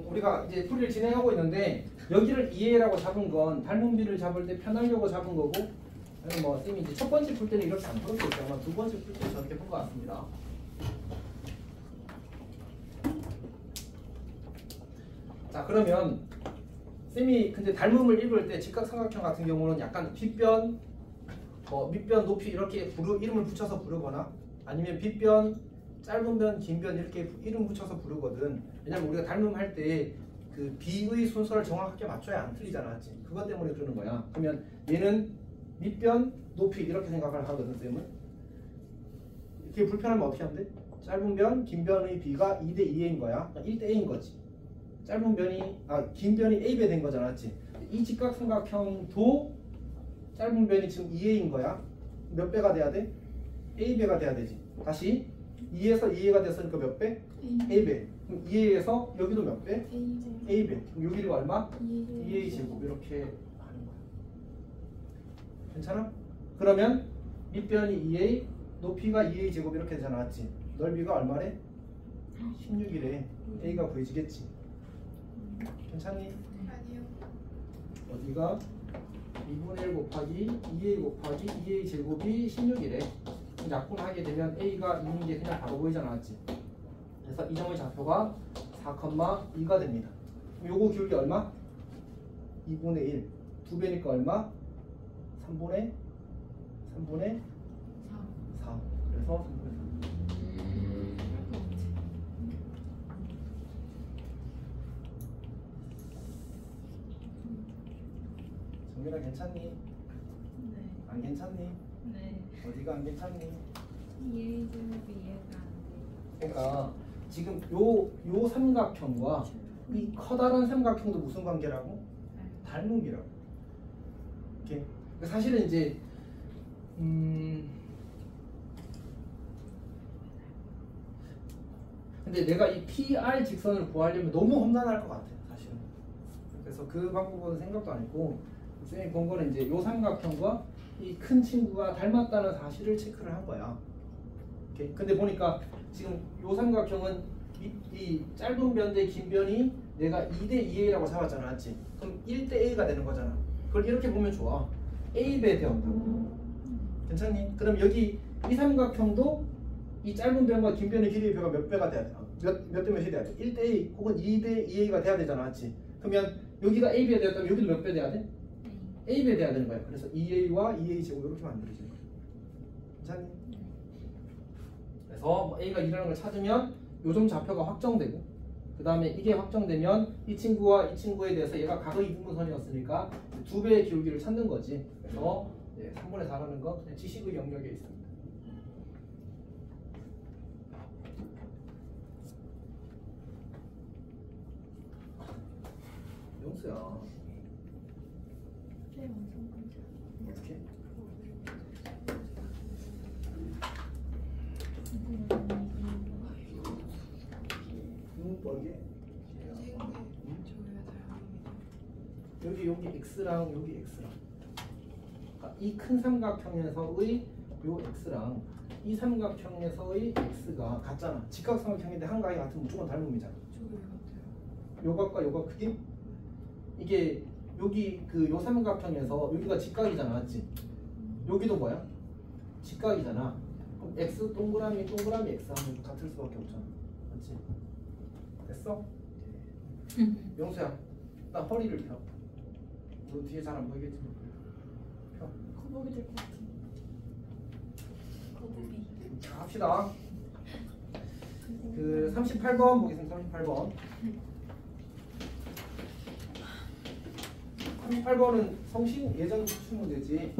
우리가 이제 풀이를 진행하고 있는데 여기를 이해라고 잡은 건 닮은비를 잡을 때 편하려고 잡은 거고, 뭐 쌤이 이제 첫 번째 풀 때는 이렇게 안 풀었을 때 아마 두 번째 풀 때는 저렇게 푼 것 같습니다. 자, 그러면 쌤이 근데 닮음을 읽을 때 직각삼각형 같은 경우는 약간 빗변, 뭐 밑변, 높이 이렇게 이름을 붙여서 부르거나 아니면 빗변, 짧은 변, 긴 변 이렇게 이름 붙여서 부르거든. 왜냐면 우리가 닮음할 때 그 비의 순서를 정확하게 맞춰야 안 틀리잖아, 맞지? 그것 때문에 그러는 거야. 그러면 얘는 밑변, 높이 이렇게 생각을 하거든, 쌤은. 이렇게 불편하면 어떻게 하면 돼? 짧은 변, 긴 변의 비가 2대 2인 거야. 1대 A인 거지. 짧은 변이 긴 변이 A배 된 거잖아, 맞지? 이 직각삼각형도 짧은 변이 지금 2A인 거야. 몇 배가 돼야 돼? A배가 돼야 되지. 다시 2에서 2A가 됐으니까 몇 배? A배. 그럼 2A에서 여기도 몇 배? A배. 그럼 여기를 얼마? 2A 제곱 이렇게 하는 거야. 괜찮아? 그러면 밑변이 2A, 높이가 2A 제곱 이렇게 되잖아, 맞지? 넓이가 얼마래? 16이래. A가 구해지겠지. 괜찮니? 아니요. 어디가? 2분의 1 곱하기 2A 곱하기 2A 제곱이 16이래. 약분하게 되면 A가 2인 게 그냥 바로 보이잖아, 맞지? 그래서 이 점의 좌표가 4,2가 됩니다. 그럼 요거 기울기 얼마? 2분의 1. 2배니까 얼마? 3분의 4. 그래서 3분의 4. 정민아 괜찮니? 네. 안 괜찮니? 네. 어디가 안 괜찮니? 이해 좀 이해가 안 돼. 그러니까 지금 요 삼각형과 이 커다란 삼각형도 무슨 관계라고? 닮음이라고. 이렇게 사실은 이제 근데 내가 이 PR 직선을 구하려면 너무 험난할 것 같아요, 사실은. 그래서 그 방법은 생각도 안 했고, 쌤이 본 거는 이제 요 삼각형과 이 큰 친구가 닮았다는 사실을 체크를 한 거야. 오케이? 근데 보니까 지금 요 삼각형은 이 짧은 변 대 긴 변이 내가 2대 2A라고 잡았잖아, 맞지? 그럼 1대 A가 되는 거잖아. 그걸 이렇게 보면 좋아. A배 되었다고. 괜찮니? 그럼 여기 이 삼각형도 이 짧은 변과 긴 변의 길이의 배가 몇 배가 돼야 돼? 몇 대 몇이 돼야 돼? 1대 A 혹은 2대 2A가 돼야 되잖아, 맞지? 그러면 여기가 A배가 되었다면 여기도 몇 배 돼야 돼? A배 돼야 되는 거야. 그래서 2A와 2A 제곱 이렇게 만들어지는 거야. 괜찮니? 그래서 뭐 A가 2라는 걸 찾으면 요점 좌표가 확정되고, 그 다음에 이게 확정되면 이 친구와 이 친구에 대해서 얘가 각의 이등분선이었으니까 2배의 기울기를 찾는 거지. 그래서 3분의 4라는 건 그냥 지식의 영역에 있습니다. 영수야, 어떻게? 눈 뻘게? 여기 x랑 여기 x랑, 그러니까 이 큰 삼각형에서의 요 x랑 이 삼각형에서의 x가 같잖아. 직각삼각형인데 한 각이 같으면 무조건 닮음이잖아. 요각과 요각 크기? 이게 여기 그 요 삼각형에서 여기가 직각이잖아, 맞지? 여기도 뭐야? 직각이잖아. 그럼 x 동그라미 동그라미 x 하면 같을 수밖에 없잖아, 맞지? 됐어? 영수야, 나 허리를 펴. 너 뒤에 잘 안 보이겠지만 펴. 거북이 될 것 같아. 거북이. 자, 합시다. 그 38번 보겠습니다. 38번. 38번은 성신 예전 기출 문제지.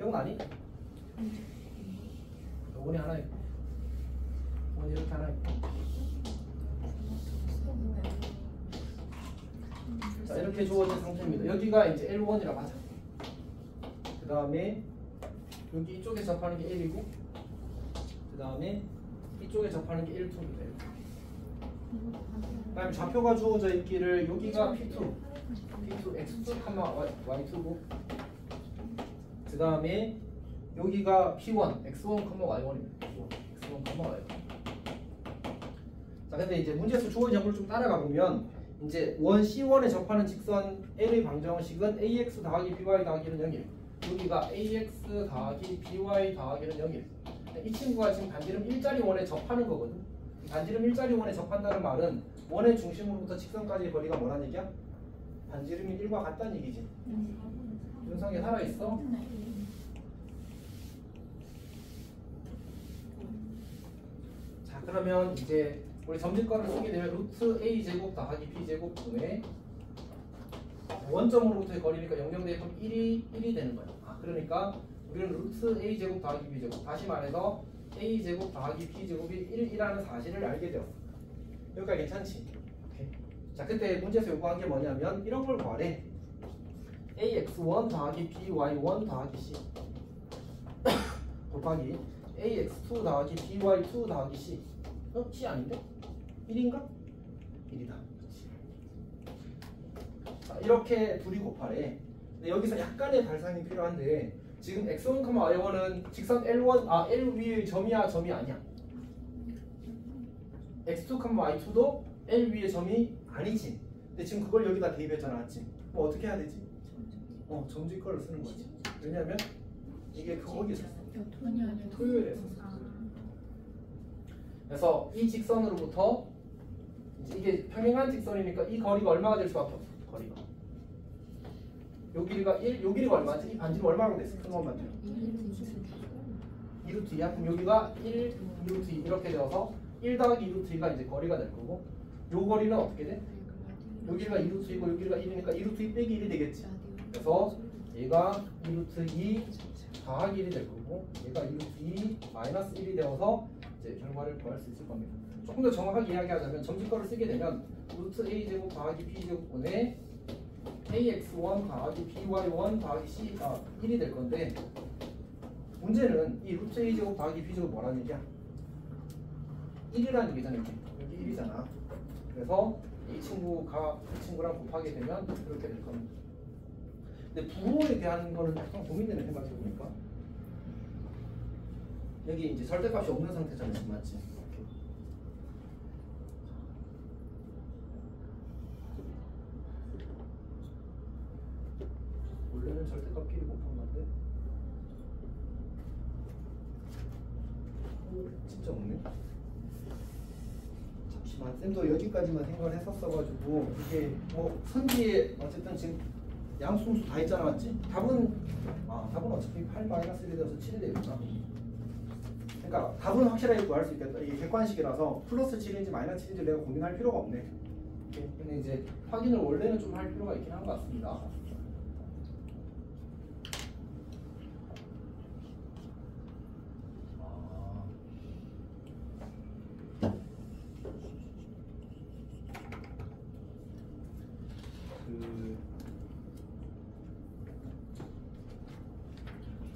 기억나니? 요번에 하나 있고 요번에 이렇게 하나 있고 자 이렇게 주어진 상태입니다. 여기가 이제 L1이라고 하자. 그 다음에 여기 이쪽에 접하는 게 L이고 그 다음에 이쪽에 접하는 게 L2입니다. 그 다음에 좌표가 주어져 있기를 여기가 P2 X2, Y2고 그 다음에 여기가 P1 X1, Y1입니다. X1, Y1. 자 근데 이제 문제에서 주어진 정보를 좀 따라가 보면 이제 원 C1에 접하는 직선 L의 방정식은 AX 더하기 BY 더하기는 0일. 여기가 AX 더하기 BY 더하기는 0일. 이 친구가 지금 반지름 일자리 원에 접하는 거거든. 반지름 일자리 원에 접한다는 말은 원의 중심으로부터 직선까지의 거리가 뭐라는 얘기야? 반지름이 1과 같다는 얘기지. 윤성이 살아있어? 자 그러면 이제 우리 점집과를 쓰게 되면 루트 A 제곱 더하기 B 제곱 분의 원점으로부터의 거리니까 0 대입하면 1이 되는 거야. 아 그러니까 우리는 루트 A 제곱 더하기 B 제곱 다시 말해서 A 제곱 더하기 B 제곱이 1이라는 사실을 알게 되었어. 여기까지 괜찮지? 오케이. 자 그때 문제에서 요구한 게 뭐냐면 이런 걸 구하래. AX1 더하기 BY1 더하기 C 곱하기 AX2 더하기 BY2 더하기 C C 아닌데? 1인가? 1이다. 자, 이렇게 둘이 곱하래. 근데 여기서 약간의 발상이 필요한데 지금 x1, y1은 직선 L1, L 위의 점이야, 점이 아니야? x2, y2도 L 위의 점이 아니지. 근데 지금 그걸 여기다 대입했잖아, 맞지? 뭐 어떻게 해야 되지? 점집거를 쓰는 거지. 왜냐면 이게 거기서 토요일에 썼어. 그래서 이 직선으로부터 이제 이게 평행한 직선이니까 이 거리가 얼마가 될 수밖에 없어. 거리가 요 길이가 1, 요 길이가 얼마지? 이 반지름 얼마라고 됐어? 큰 것만 돼요. 2루트 2야. 그럼 여기가 1, 2루트 2 이렇게 되어서 1 더하기 2루트 2가 이제 거리가 될 거고 요 거리는 어떻게 돼? 요 길이가 2루트 2고 요 길이가 1이니까 2루트 2 빼기 1이 되겠지. 그래서 얘가 2루트 2 더하기 1이 될 거고 얘가 2루트 2 마이너스 1이 되어서 이제 결과를 구할 수 있을 겁니다. 조금 더 정확하게 이야기하자면 점집거를 쓰게 되면 루트 A 제곱 더하기 B 제곱분의 AX1 더하기 BY1 더하기 C가 1이 될 건데 문제는 이 루트 A 제곱 더하기 B 제곱 뭐라는 얘기야? 1이라는 얘기잖아. 여기 1이잖아. 그래서 이 친구가 이 친구랑 곱하게 되면 이렇게 될 겁니다. 근데 부호에 대한 거는 약간 고민되는 생각해보니까 여기 이제 절대값이 없는 상태잖아요. 지금 맞지? 원래는 절대값끼리 곱한 건데 진짜 없네. 잠시만, 쌤도 여기까지만 생각을 했었어가지고 이게 뭐 선지에 어쨌든 지금 양수음수 다 있잖아, 맞지? 답은 어차피 8-1이 되어서 7이 되겠구나. 그러니까 답은 확실하게 구할 수 있겠다. 이게 객관식이라서 플러스 7인지 마이너스 7인지 내가 고민할 필요가 없네. 근데 이제 확인을 원래는 좀 할 필요가 있긴 한 것 같습니다.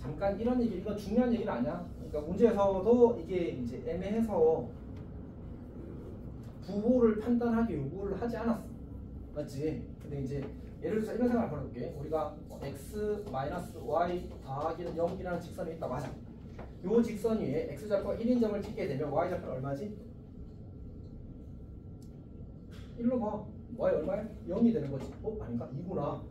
잠깐 이런 얘기, 이건 중요한 얘기는 아니야. 그러니까 문제에서도 이게 이제 애매해서 부호를 판단하기 요구를 하지 않았어. 맞지? 근데 이제 예를 들어서 이런 생각을 해볼게. 우리가 x-y 더하기는 0이라는 직선이 있다고 하자. 요 직선 위에 x좌표가 1인 점을 찍게 되면 y좌표는 얼마지? 1로 봐. y 얼마야? 0이 되는 거지. 아닌가? 2구나.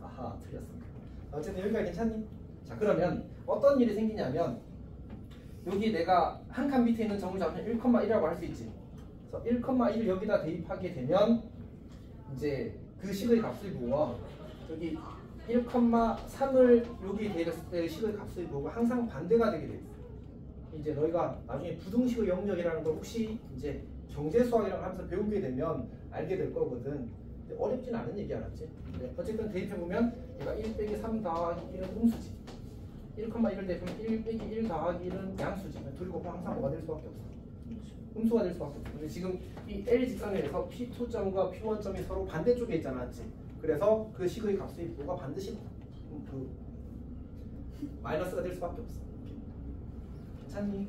아하, 틀렸습니다. 어쨌든 여기까지 괜찮니? 자, 그러면 어떤 일이 생기냐면 여기 내가 한 칸 밑에 있는 점을 잡으면 1,1이라고 할 수 있지. 그래서 1,1을 여기다 대입하게 되면 이제 그 식의 값을 구워. 여기 1,3을 여기 대입했을 때 식의 값을 구고 항상 반대가 되게 돼 있어. 이제 너희가 나중에 부등식의 영역이라는 걸 혹시 이제 경제수학이랑 하면서 배우게 되면 알게 될 거거든. 근데 어렵진 않은 얘기 알았지? 어쨌든 대입해보면 얘가 1 빼기 3 더하기 1은 음수지. 1,1 되면 1 빼기 1 더하기 1은 양수지. 둘이 곱하면 항상 뭐가 될 수밖에 없어. 음수가 될 수밖에 없어. 근데 지금 이 L 직선에서 P2점과 P1점이 서로 반대쪽에 있잖아, 맞지? 그래서 그 식의 값의 뭐가 반드시 그 마이너스가 될 수밖에 없어. 괜찮니?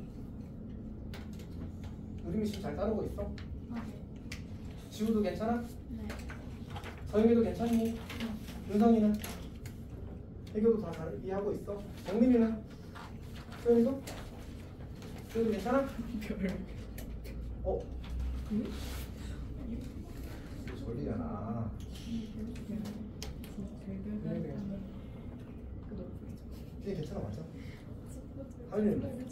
우리 미신 잘 따르고 있어? 아, 네. 지우도 괜찮아? 네. 서영이도 괜찮니? 윤성이는? 해교도 다 잘 이해하고 있어? 정민이는? 소영이도? 소영이도 괜찮아? 어? 졸리잖아. 이게 괜찮아 맞아? 하윤이는?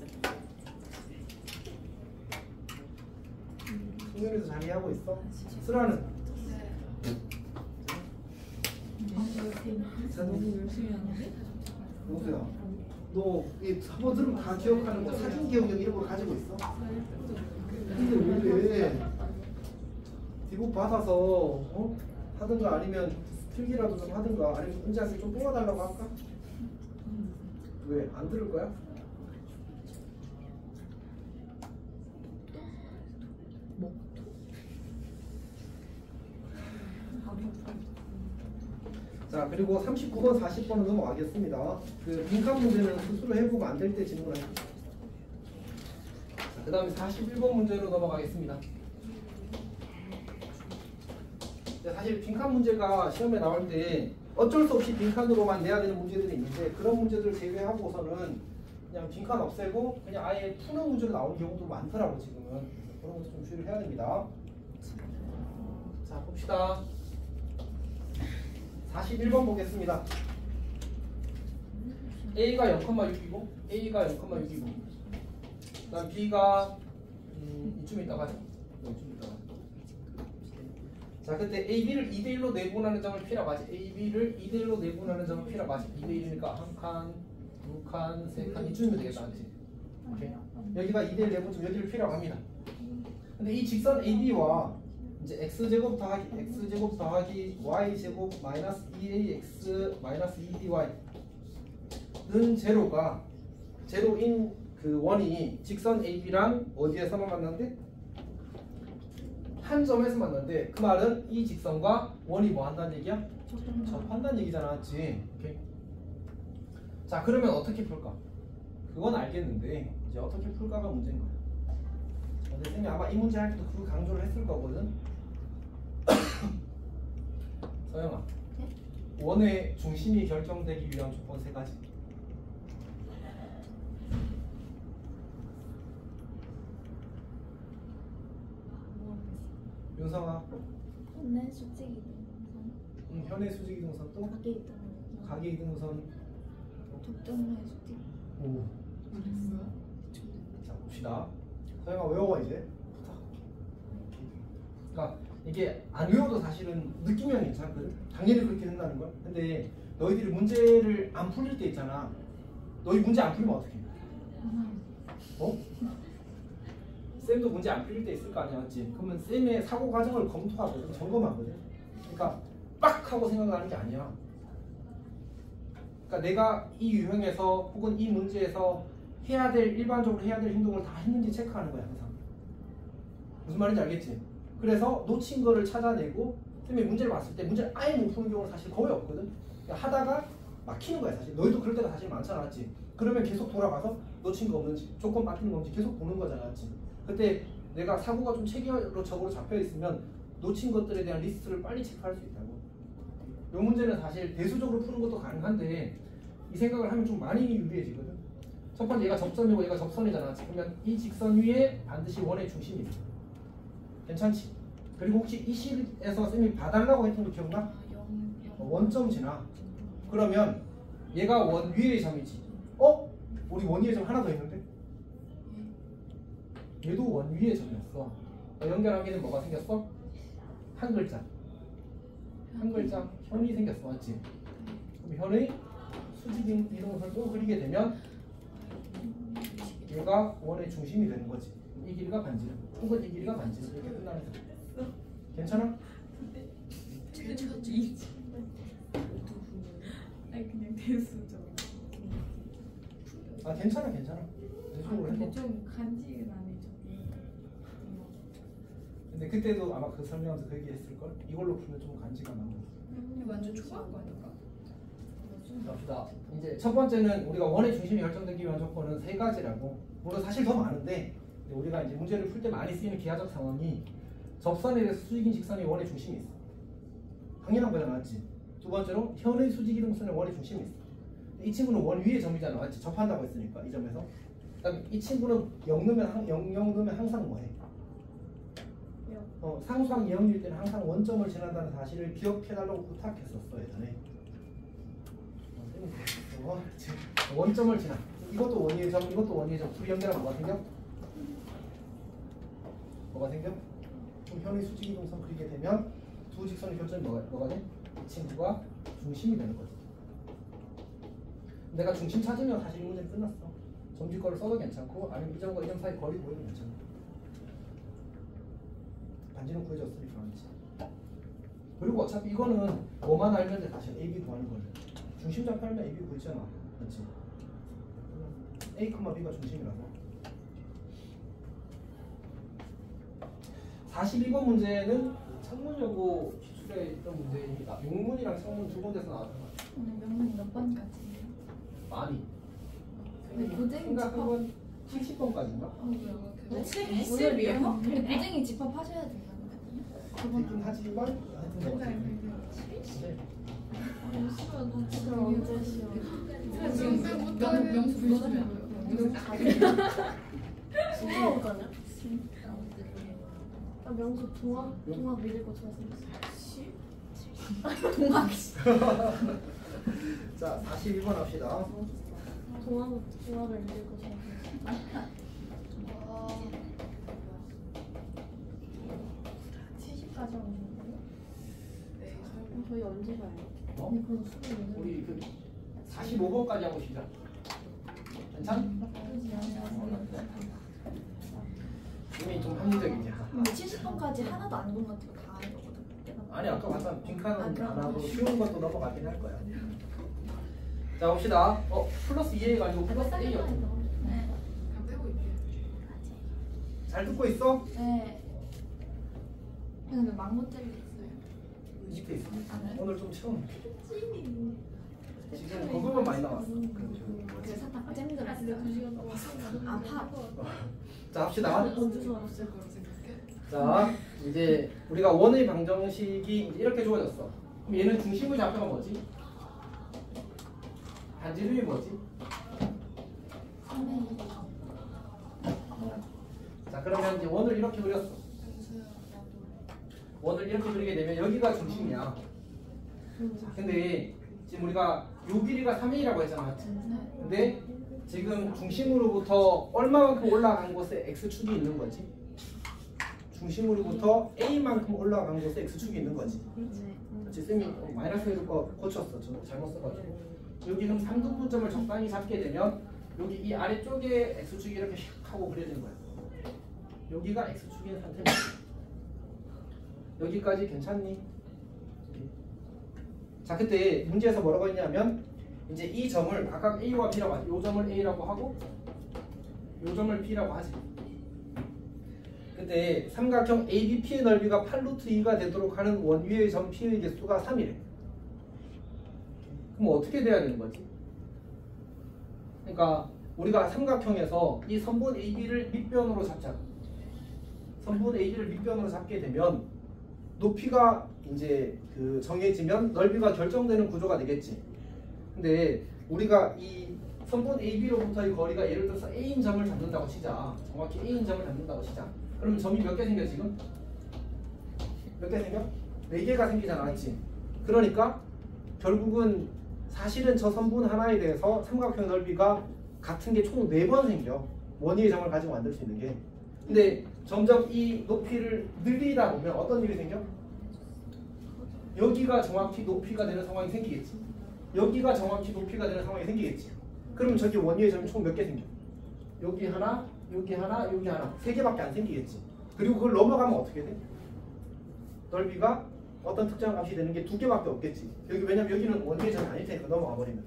소영이도 잘 이해하고 있어? 슬아는? 너무 열심히 하는데? 용수야, 너이 사모들은 다 기억하는 거 사진 기억력 이런 걸 가지고 있어? 근데 왜 디봇 받아서 하든가 아니면 필기라도 좀 하든가 아니면 은지한테 좀 뽑아달라고 할까? 왜? 안 들을 거야? 자, 그리고 39번, 40번은 넘어가겠습니다. 그 빈칸 문제는 스스로 해보고 안 될 때 질문하세요. 그 다음에 41번 문제로 넘어가겠습니다. 사실 빈칸 문제가 시험에 나올 때 어쩔 수 없이 빈칸으로만 내야 되는 문제들이 있는데 그런 문제들을 제외하고서는 그냥 빈칸 없애고 그냥 아예 푸는 문제로 나오는 경우도 많더라고 지금은. 그래서 그런 것도 좀 주의를 해야 됩니다. 자, 봅시다. 41번 보겠습니다. A가 0,6이고 A가 0,6이고 그 다음 B가 이쯤 있다가 하죠? 이쯤 있다가. 자, 그때 AB를 2대1로 내분하는 점을 P라고 하지. AB를 2대1로 내분하는 점을 P라고 하지. 2대1이니까 한 칸, 두 칸, 세 칸 이쯤이면 되겠다. 그치? 오케이. 여기가 2대1 내분점 여기를 P라고 합니다. 근데 이 직선 AB와 이제 x제곱 더하기 y제곱 마이너스 2ax 마이너스 2dy는 제로인 그 원이 직선 AB랑 어디에서만 만났는데? 한 점에서 만났는데 그 말은 이 직선과 원이 뭐 한다는 얘기야? 접한다는 얘기잖아, 맞지? 오케이. 자, 그러면 어떻게 풀까? 그건 알겠는데 이제 어떻게 풀까가 문제인 거야. 근데 쌤이 아마 이 문제 할 때도 그 강조를 했을 거거든. 서영아, 네? 원의 중심이 결정되기 위한 조건 세 가지. 윤성아, 현내 수직 이동선, 현의 수직 이동선 또 가계 이동선, 가계 이동선. 독점의 수직. 오. 자, 봅시다. 서영아 외워 이제. 그러니까 이게 안 외워도 사실은 느끼면 괜찮거든. 당연히 그렇게 된다는 걸. 근데 너희들이 문제를 안 풀릴 때 있잖아. 너희 문제 안 풀리면 어떡해? 어? 쌤도 문제 안 풀릴 때 있을 거 아니야, 맞지? 그러면 쌤의 사고 과정을 검토하거든, 점검하거든. 그러니까 빡 하고 생각하는 게 아니야. 그러니까 내가 이 유형에서 혹은 이 문제에서 일반적으로 해야 될 행동을 다 했는지 체크하는 거야, 항상. 무슨 말인지 알겠지? 그래서 놓친 거를 찾아내고 쌤이 문제를 봤을 때 문제를 아예 못 푸는 경우는 사실 거의 없거든. 그러니까 하다가 막히는 거야, 사실. 너희도 그럴 때가 사실 많잖아, 맞지? 그러면 계속 돌아가서 놓친 거 없는지, 조건 바뀌는 거 없는지 계속 보는 거잖아, 맞지? 그때 내가 사고가 좀 체계적으로 잡혀 있으면 놓친 것들에 대한 리스트를 빨리 체크할 수 있다고. 이 문제는 사실 대수적으로 푸는 것도 가능한데 이 생각을 하면 좀 많이 유리해지거든. 첫 번째 얘가 접선이고 얘가 접선이잖아. 그러면 이 직선 위에 반드시 원의 중심이 있어. 괜찮지? 그리고 혹시 이 실에서 쌤이 봐달라고 했던 거 기억나? 원점 지나. 그러면 얘가 원 위의 점이지. 우리 원 위의 점 하나 더 있는데? 얘도 원 위의 점이었어. 연결하기는 뭐가 생겼어? 한 글자. 한 글자 현이 생겼어, 맞지? 그럼 현의 수직 이동선도 그리게 되면 얘가 원의 중심이 되는 거지. 이 길이가 반지름 혹은 이 길이가 반지름 이렇게 끝나는 거야. 괜찮아? 아니 그냥 대수죠. 아 괜찮아 괜찮아. 대충으로 근데 해서. 좀 간지가 나네 저기. 근데 그때도 아마 그 설명하면서 그 얘기했을 걸. 이걸로 풀면 좀 간지가 나고. 이거 완전 초과한 거 아닌가? 갑시다. 이제 첫 번째는 우리가 원의 중심이 결정되기 위한 조건은 세 가지라고. 물론 사실 더 많은데 우리가 이제 문제를 풀 때 많이 쓰이는 기하적 상황이 접선에 대해서 수직인 직선의 원의 중심이 있어. 당연한 거잖아, 맞지? 두 번째로 현의 수직 이동선의 원의 중심이 있어. 이 친구는 원 위의 점이잖아, 맞지? 접한다고 했으니까 이 점에서. 그다음에 이 친구는 0 넣으면 항상 뭐해? 상수항 0일 때는 항상 원점을 지난다는 사실을 기억해달라고 부탁했었어 예전에. 원점을 지나. 이것도 원위의 점, 이것도 원위의 점. 둘이 연결하면 뭐가 생겨? 뭐가 생겨? 그럼 현의 수직 이동선 그리게 되면 두 직선의 교점이 뭐가 돼? 이 친구가 중심이 되는 거지. 내가 중심 찾으면 사실 이 문제는 끝났어. 점집거를 써도 괜찮고 아니면 이 점과 이 점 사이 거리 보여도 괜찮아. 반지는 구해졌으니까 그렇지. 그리고 어차피 이거는 뭐만 알면 돼. 사실 AB 구하는 거는 중심 좌표 알면 AB 구했잖아, 맞지? A, B가 중심이라서. 42번 문제는 창문여고 기출에 있던 문제입니다. 용문이랑 창문 두 군데서 나왔던 것 같아요. 오늘 명문이 몇 번까지? 많이. 근데 고쟁이 생각한 건 70번까지인가? 칠십이요? 근데 고쟁이 집합하셔야 된다는 거거든요. 되긴 하지만 하여튼 네. 그럼 언제 시험? 지금 명수 불러주면 진짜 어떠냐? 아 명수 동학 믿을 거 좋아했어. 자, 42번 합시다. 동학을 믿을 거 좋아했어. 70까지 오는 거예요? 저희 언제 가요? 어? 근데 그럼 수업이 왜 우리 그 45번까지 하고 시작. 괜찮? 이미 좀 합리적이지. 근데 70번까지 하나도 안 본 것 같아요. 다 알거든. 아니 아까 봤잖아. 빈칸은 아, 안 그럼. 하고 쉬운 것도 넘어가긴 할 거야. 자 봅시다. 플러스 2A가 아니고 플러스 A였어. 네. 다 빼고 있게. 잘 듣고 있어? 네. 근데 망고 젤리 있어요. 밑에 있어. 아, 네? 오늘 좀 채워놓게. 지금 그것만 많이 나왔어. 그 사탕 잼 들었어요. 아, 파. 자 합시다. 어디서 없을 거로 생각해? 자 이제 우리가 원의 방정식이 이제 이렇게 주어졌어. 그럼 얘는 중심의 좌표가 뭐지? 반지름이 뭐지? 3회 자 그러면 이제 원을 이렇게 그렸어. 원을 이렇게 그리게 되면 여기가 중심이야. 근데 지금 우리가 요 길이가 3A라고 했잖아, 맞지? 근데 지금 중심으로부터 얼마만큼 올라간 곳에 x축이 있는 거지? 중심으로부터 A만큼 올라간 곳에 x축이 있는 거지. 그렇지? 쌤이 마이너스 해줄 거 고쳤어. 저 잘못 써가지고. 여기 그럼 삼등분점을 적당히 잡게 되면 여기 이 아래쪽에 x축이 이렇게 샥 하고 그려지는 거야. 여기가 x축인 상태입니다. 여기까지 괜찮니? 자 그때 문제에서 뭐라고 했냐면 이제 이 점을 각각 A와 B라고 하지. 이 점을 A라고 하고 이 점을 B라고 하지. 그때 삼각형 ABP의 넓이가 8루트2가 되도록 하는 원위의 점 P의 개수가 3이래. 그럼 어떻게 돼야 되는 거지? 그러니까 우리가 삼각형에서 이 선분 AB를 밑변으로 잡자. 선분 AB를 밑변으로 잡게 되면 높이가 이제 그 정해지면 넓이가 결정되는 구조가 되겠지. 근데 우리가 이 선분 AB로부터의 거리가 예를 들어서 A인 점을 잡는다고 치자. 정확히 A인 점을 잡는다고 치자. 그럼 점이 몇 개 생겨 지금? 몇 개 생겨? 4개가 생기잖아, 맞지? 그러니까 결국은 사실은 저 선분 하나에 대해서 삼각형 넓이가 같은 게 총 4번 생겨. 원위의 점을 가지고 만들 수 있는 게. 근데 점점 이 높이를 늘리다 보면 어떤 일이 생겨? 여기가 정확히 높이가 되는 상황이 생기겠지. 여기가 정확히 높이가 되는 상황이 생기겠지. 그러면 저기 원위의 점이 총 몇 개 생겨? 여기 하나, 여기 하나, 여기 하나. 3개밖에 안 생기겠지. 그리고 그걸 넘어가면 어떻게 돼? 넓이가 어떤 특정한 값이 되는 게 2개밖에 없겠지. 여기 왜냐면 여기는 원위의 점이 아닐 테니까 넘어가 버리면.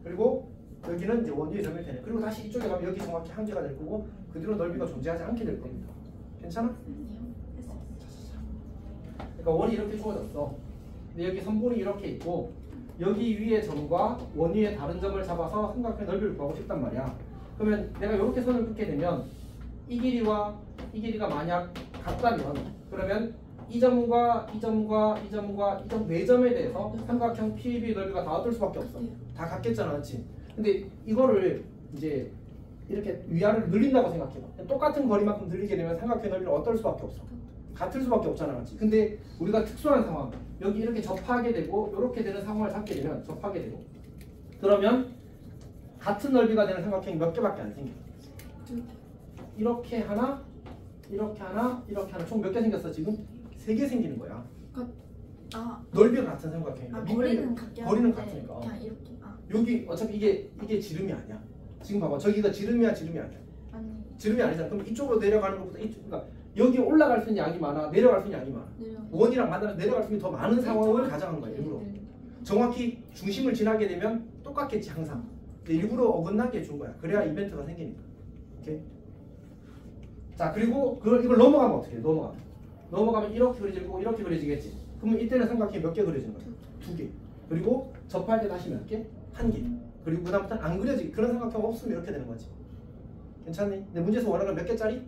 그리고 여기는 이제 원위의 점이 되네. 그리고 다시 이쪽에 가면 여기 정확히 한계가 될 거고 그 뒤로 넓이가 존재하지 않게 될 겁니다. 괜찮아? 그러니까 원이 이렇게 주어졌어. 근데 여기 선분이 이렇게 있고 여기 위에 점과 원 위의 다른 점을 잡아서 삼각형의 넓이를 구하고 싶단 말이야. 그러면 내가 이렇게 선을 긋게 되면 이 길이와 이 길이가 만약 같다면 그러면 이 점과 이 점과 이 점과 이 점 네 점에 대해서 삼각형 PAB 넓이가 다 어떨 수밖에 없어. 다 같겠잖아, 그렇지? 근데 이거를 이제 이렇게 위아래로 늘린다고 생각해봐. 똑같은 거리만큼 늘리게 되면 삼각형 넓이는 어떨 수밖에 없어. 같을 수밖에 없잖아, 맞지? 근데 우리가 특수한 상황, 여기 이렇게 접하게 되고 이렇게 되는 상황을 잡게 되면 접하게 되고 그러면 같은 넓이가 되는 삼각형이 몇 개밖에 안 생겨. 이렇게 하나, 이렇게 하나, 이렇게 하나 총 몇 개 생겼어 지금? 3개 생기는 거야. 넓이가 같은 삼각형이니까. 거리는 같게 거리는 하는데 같으니까. 그냥 이렇게 여기 어차피 이게 지름이 아니야. 지금 봐봐, 저기가 지름이야, 지름이 아니야. 아니 지름이 아니잖아. 그럼 이쪽으로 내려가는 것보다 그러니까 여기 올라갈 수 있는 양이 많아, 내려갈 수 있는 양이 많아. 내려 원이랑 만나면 내려갈 수 있는 더 많은 상황을 가정한 거야, 일부러. 정확히 중심을 지나게 되면 똑같겠지 항상. 근데 일부러 어긋나게 준 거야. 그래야 이벤트가 생기니까. 오케이. 자, 그리고 이걸 넘어가면 어떻게 해? 넘어가면 이렇게 그려지고 이렇게 그려지겠지. 그러면 이때는 삼각형이 몇 개 그려지는 거야? 2개. 그리고 접할 때 다시 몇 개? 1개. 그리고 그다음부터는 안 그려지게. 그런 삼각형 없으면 이렇게 되는 거지. 괜찮니? 근데 문제에서 원하는 몇 개짜리?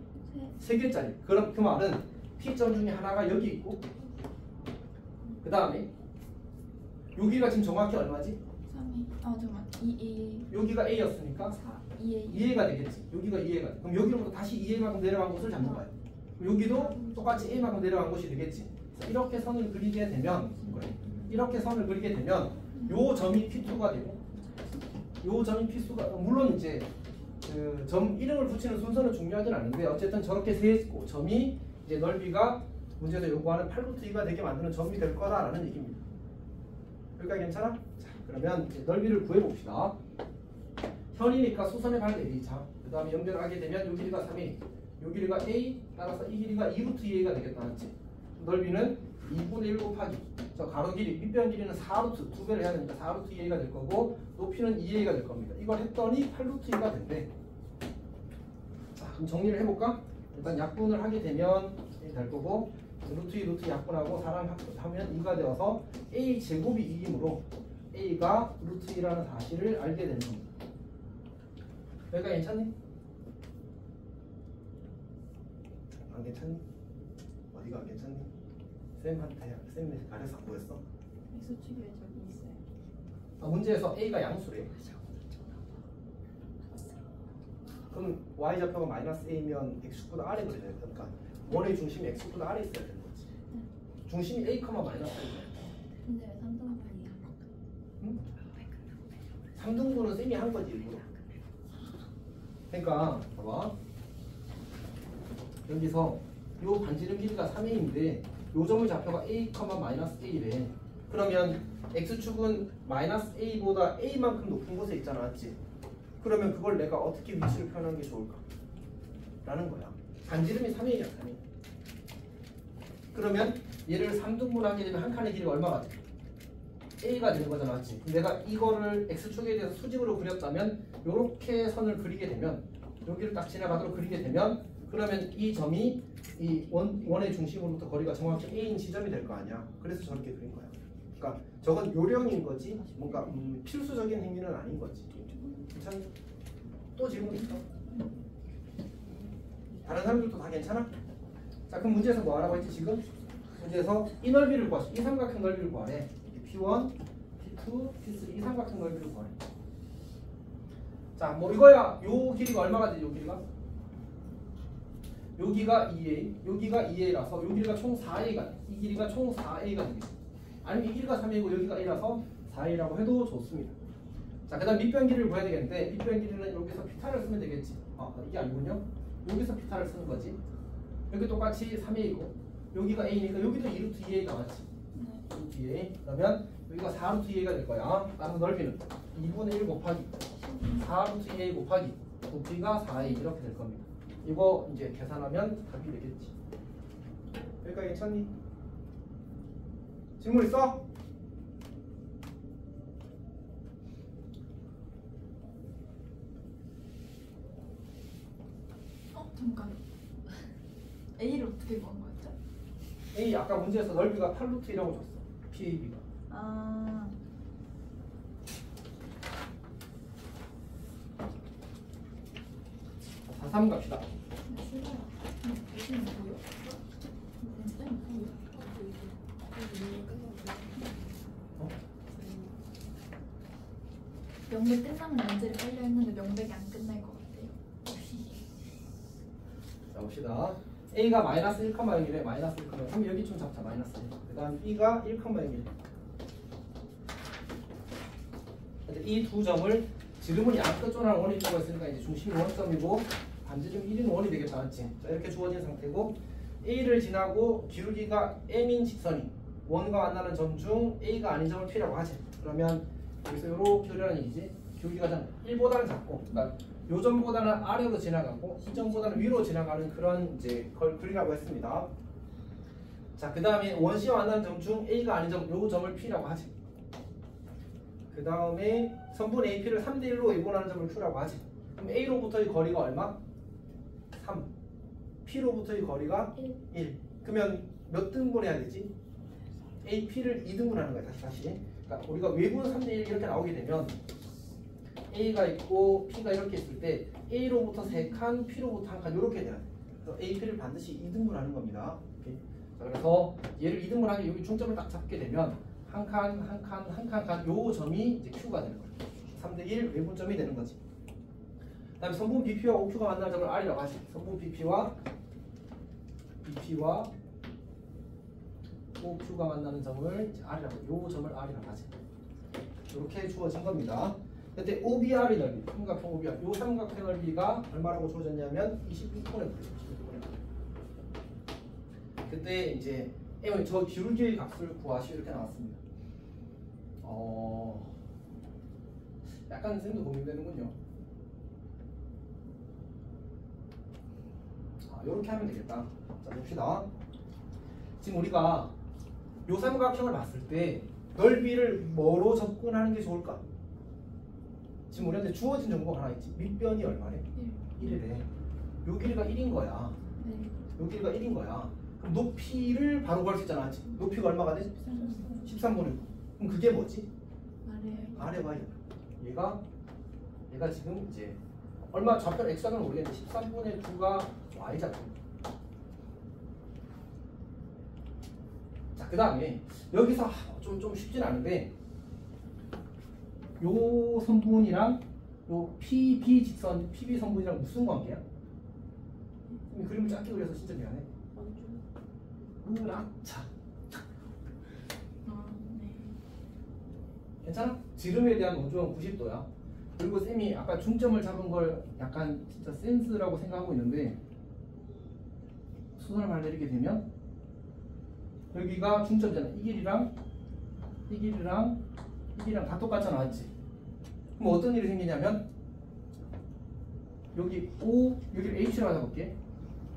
3개짜리. 그럼 그 말은 P점 중에 하나가 여기 있고 그 다음에 여기가 지금 정확히 얼마지? 3이 잠깐만 2A 여기가 A였으니까 4 2A 2A가 되겠지. 여기가 2A가 돼. 그럼 여기로부터 다시 2A만큼 내려간 곳을 잡는 거야. 여기도 똑같이 A만큼 내려간 곳이 되겠지. 이렇게 선을 그리게 되면 이렇게 선을 그리게 되면 요 점이 P2가 되고 요 점이 P2가 물론 이제 그 점 이름을 붙이는 순서는 중요하진 않은데 어쨌든 저렇게 세 점이 이제 넓이가 문제에서 요구하는 8루트2가 되게 만드는 점이 될 거다라는 얘기입니다. 여기까지 괜찮아? 자, 그러면 이제 넓이를 구해봅시다. 현이니까 수선의 발 내리자. 그 다음에 연결하게 되면 요 길이가 3A, 요 길이가 A, 따라서 이 길이가 2루트 2A가 되겠다, 맞지? 넓이는 2분의 1 곱하기 저 가로 길이, 밑변 길이는 4루트 2배를 해야 되니까 4루트 2A가 될 거고 높이는 2A가 될 겁니다. 이걸 했더니 8루트 2가 된대. 자, 그럼 정리를 해볼까? 일단 약분을 하게 되면 될 거고 루트 2 루트 약분하고 4랑 하면 2가 되어서 A 제곱이 2이므로 A가 루트 2라는 사실을 알게 되는 겁니다. 여기가 괜찮니? 안 괜찮니? 어디가 안 괜찮니? 쌤한테 쌤이 가려서 안 보였어? X축에 저기 있어요. 문제에서 A가 양수래. 그럼 Y좌표가 마이너스 A면 X축보다 아래 그려야 돼. 그러니까 원의 중심이 X축보다 아래 있어야 되는 거지. 중심이 A, 마이너스 A야. 근데 3등분이야. 응? 3등분은 쌤이 한 거지 일부러. 그러니까 봐봐. 여기서 요 반지름 길이가 3A인데 요 점의 좌표가 A, 마이너스 A래. 그러면 X축은 마이너스 A보다 A만큼 높은 곳에 있잖아, 맞지? 그러면 그걸 내가 어떻게 위치를 표현하는 게 좋을까? 라는 거야. 반지름이 3A야, 3A. 그러면 얘를 3등분하게 되면 한 칸의 길이가 얼마가 돼? A가 되는 거잖아, 맞지? 내가 이거를 X축에 대해서 수직으로 그렸다면 이렇게 선을 그리게 되면 여기를 딱 지나가도록 그리게 되면 그러면 이 점이 이 원의 중심으로부터 거리가 정확히 A인 지점이 될 거 아니야. 그래서 저렇게 그린 거야. 그러니까 저건 요령인 거지 뭔가 필수적인 행위는 아닌 거지. 괜찮니? 또 질문 있어? 다른 사람들도 다 괜찮아? 자, 그럼 문제에서 뭐 하라고 했지 지금? 문제에서 이 넓이를 구하시. 이 삼각형 넓이를 구하래. P1, P2, P3 이 삼각형 넓이를 구하래. 자, 뭐 이거야. 요 길이가 얼마가 되지? 요 길이가? 여기가 2A, 여기가 2A라서 요 길이가 총 4A가 돼. 이 길이가 총 4A가 되겠지. 아니면 이 길이가 3A고 여기가 A라서 4A라고 해도 좋습니다. 자, 그 다음 밑변 길이를 구해야 되겠는데 밑변 길이는 여기서 피타를 쓰면 되겠지. 이게 아니군요. 여기서 피타를 쓰는 거지. 여기 똑같이 3A고 여기가 A니까 여기도 2루트 2A 나왔지. 2루트 2A. 그러면 여기가 4루트 2A가 될 거야. 따라서 넓이는 2분의 1 곱하기 4루트 2A 곱하기 높이가 4A 이렇게 될 겁니다. 이거 이제 계산하면 답이 되겠지. 여기까지 괜찮니? 질문 있어? 잠깐. A를 어떻게 구한 거였죠? A 아까 문제에서 넓이가 8루트이라고 줬어. PAB가. 아. 4, 3 갑시다. 싫어요. 무슨 뭐요? 어? 명백 끝나면 연재를 빨리 했는데 명백이 안 끝날 것 같아요. 자 봅시다. A가 마이너스 1,0이래. 마이너스 1,0. 그럼 여기 좀 잡자. 마이너스 1. 그 다음 B가 1,0이래. 이 두 점을 지름은 양끝존하는 원이 있다고 했으니까 이제 중심이 원점이고 반지름 1인 원이 되겠다. 맞지? 자 이렇게 주어진 상태고 A를 지나고 기울기가 M인 직선이 원과 만나는 점 중 A가 아닌 점을 P라고 하지. 그러면 여기서 이렇게 그리라는 얘기지. 기울기가 1보다는 작고 그러니까 요 점보다는 아래로 지나가고 이 점보다는 위로 지나가는 그런 이제 걸 그리라고 했습니다. 자 그 다음에 원시와 만나는 점 중 A가 아닌 점 요 점을 P라고 하지. 그 다음에 선분 AP를 3대1로 이분하는 점을 Q라고 하지. 그럼 A로부터의 거리가 얼마? 3. P로부터의 거리가 1. 그러면 몇 등분 해야 되지? AP를 2등분하는 거야. 다시. 그러니까 우리가 외분 3대1 이렇게 나오게 되면 A가 있고 P가 이렇게 있을 때 A로부터 3칸, P로부터 1칸 이렇게 돼야 돼. 그래서 AP를 반드시 2등분하는 겁니다. 이렇게. 자, 그래서 얘를 2등분하게 여기 중점을 딱 잡게 되면 한 칸, 요 점이 이제 Q가 되는 거예요. 3대1 외분점이 되는 거지. 그 다음에 선분 BP와 OQ가 만나는 점을 R이라고 하지. 선분 BP와 OQ가 만나는 점을 이제 R이라고 해. 요 점을 R이라고 하지. 이렇게 주어진 겁니다. 그때 OBR의 넓이, 삼각형 OBR. 요 삼각형 넓이가 얼마라고 주어졌냐면 26분의 9. 그때 이제 저 기울기의 값을 구하시오 이렇게 나왔습니다. 약간 쌤도 고민되는군요. 이렇게 하면 되겠다. 자 봅시다. 지금 우리가 요 삼각형을 봤을 때 넓이를 뭐로 접근하는 게 좋을까? 지금 우리한테 주어진 정보가 하나 있지. 밑변이 얼마래? 1이래. 요 길이가 1인 거야. 요 길이가 1인 거야. 그럼 높이를 바로 구할 수 있잖아. 높이가 얼마가 돼? 13분의 9. 그럼 그게 뭐지? 아래 y. 얘가 지금 이제 얼마 좌표 x좌표는 모르겠는데 13분의 9가 y좌표. 자, 그 다음에 여기서 좀 쉽진 않은데 요 선분이랑 요 PB 직선, PB 선분이랑 무슨 관계야? 그림을 작게 그려서 진짜 미안해. 으라차. 괜찮아? 지름에 대한 원조는 90도야. 그리고 쌤이 아까 중점을 잡은 걸 약간 진짜 센스라고 생각하고 있는데 수선을 내리게 되면 여기가 중점이잖아. 이 길이랑 다 똑같잖아. 맞지? 그럼 어떤 일이 생기냐면 여기 여기를 H라고 해볼게.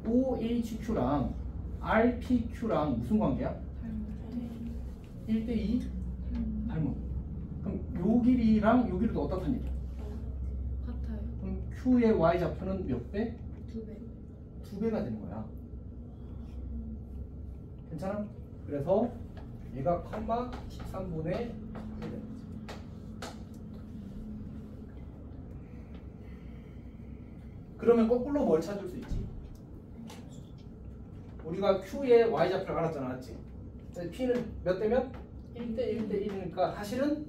OHQ랑 RPQ랑 무슨 관계야? 1대2 닮음. 그럼 요 길이랑 요 길이도 어떻단 얘기야? 같아요. 그럼 Q의 Y좌표는 몇 배? 2배. 2배가 되는 거야. 괜찮아? 그래서 얘가 컴마 13분의 1이 되는 거지. 그러면 거꾸로 뭘 찾을 수 있지? 우리가 Q의 Y좌표를 알았잖아. 맞지? P는 몇 대면? 1대1대1이니까 사실은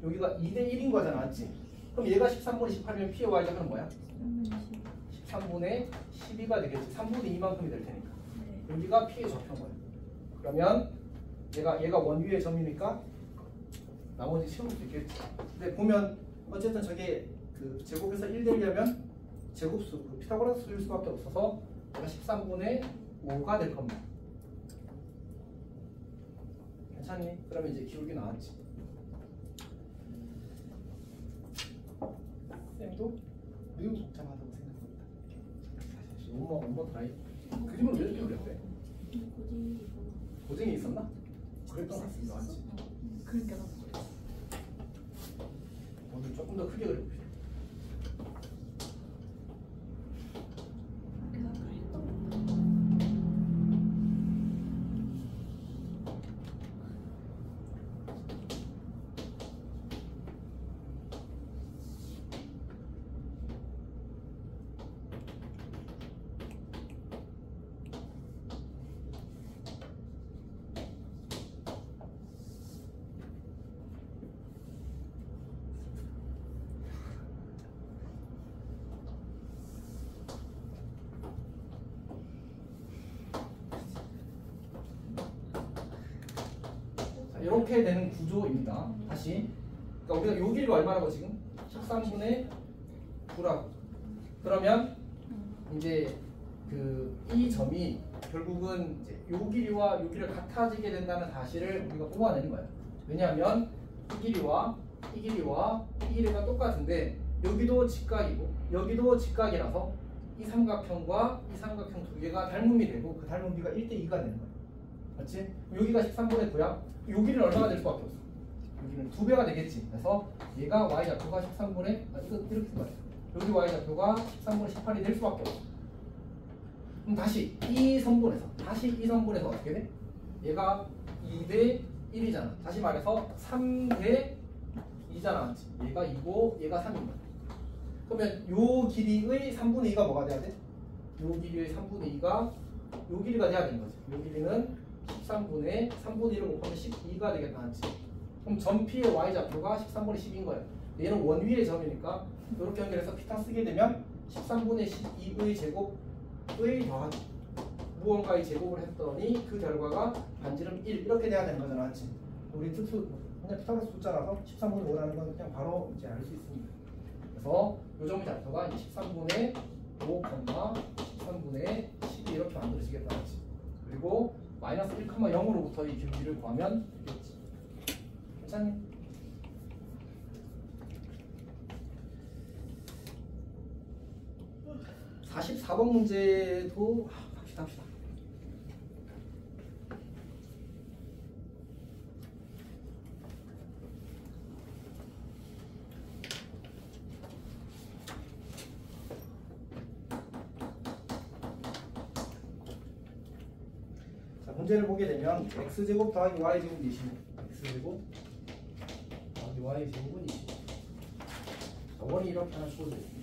여기가 2대1인 거잖아. 맞지? 그럼 얘가 13분의 18이면 P의 Y좌표는 뭐야? 13분의 12가 되겠지. 3분의 2만큼이 될 테니까. 여기가 P의 좌표인 거야. 그러면 얘가 원위의 점이니까 나머지 채울 수 있겠지. 근데 보면 어쨌든 저게 그 제곱에서 1되려면 제곱수, 그 피타고라스 수일 수밖에 없어서 얘가 13분의 5가 될 겁니다. 괜찮니? 그러면 이제 기울기 나왔지. 쌤도 매우 복잡하다고 생각합니다. 원모 드라이. 그림을 왜 이렇게 그렸대? 고증이 있었나? 그랬던 것 같습니다. 맞지? 그러니까 나도 그랬어. 오늘 조금 더 크게 그려봅시다. 이렇게 되는 구조입니다. 다시. 그러니까 우리가 요 길이가 얼마라고 지금? 13분의 9라고. 그러면 이제 이 점이 결국은 이제 요 길이와 요 길이가 같아지게 된다는 사실을 우리가 뽑아내는 거예요. 왜냐하면 이 길이와 이 길이와 이 길이가 똑같은데 여기도 직각이고 여기도 직각이라서 이 삼각형과 이 삼각형 두 개가 닮음이 되고 그 닮음비가 1대2가 되는 거예요. 맞지? 여기가 13분의 9야. 요 길이는 얼마가 될 수밖에 없어. 여기는 2배가 되겠지. 그래서 얘가 y좌표가 13분의 이거 이렇게 쓴 거예요. 여기 y좌표가 13분의 18이 될 수밖에 없어. 그럼 다시 이 선분에서 어떻게 돼? 얘가 2대 1이잖아. 다시 말해서 3대 2잖아. 얘가 2고 얘가 3인 거야. 그러면 요 길이의 3분의 2가 뭐가 돼야 돼? 요 길이의 3분의 2가 요 길이가 돼야 되는 거지. 요 길이는 13분의 3분의 1을 곱하면 12가 되겠다. 하지. 그럼 점피의 y좌표가 13분의 10인 거예요. 얘는 원위의 점이니까 이렇게 연결해서 피타 쓰게 되면 13분의 12의 제곱의 더하기 무언가의 제곱을 했더니 그 결과가 반지름 1 이렇게 돼야 되는 거잖아. 맞지? 우리 특수 그냥 피타고라스 숫자라서 13분의 5라는 건 그냥 바로 이제 알 수 있습니다. 그래서 요 점의 좌표가 13분의 5, 13분의 12 이렇게 만들어지겠다. 맞지? 그리고 마이너스 1,0으로부터 이 길이를 구하면 되겠지. 괜찮니? 자, 44번 문제도 합시다. 자, 문제를 보게 되면 x제곱 더하기 y제곱은 25. x제곱 더하기 y제곱은 25. 자, 원이 이렇게 하나 주어져 있습니다.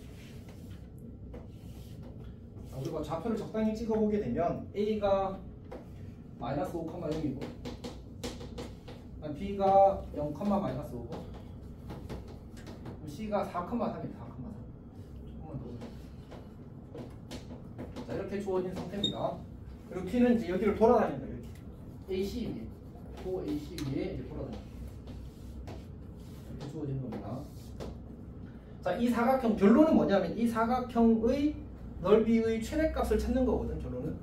우리가 좌표를 적당히 찍어보게 되면 A가 마이너스 5,0이고 B가 0, 마이너스 5고 C가 4,3입니다. 4,3 조금만 더. 자, 이렇게 주어진 상태입니다. 그리고 P는 이제 여기를 돌아다닌다. 이렇게 AC 위에 AC 위에 이렇게 돌아다닌다. 이렇게 주어지는 겁니다. 자, 이 사각형 결론은 뭐냐면 이 사각형의 넓이의 최대값을 찾는 거거든. 결론은.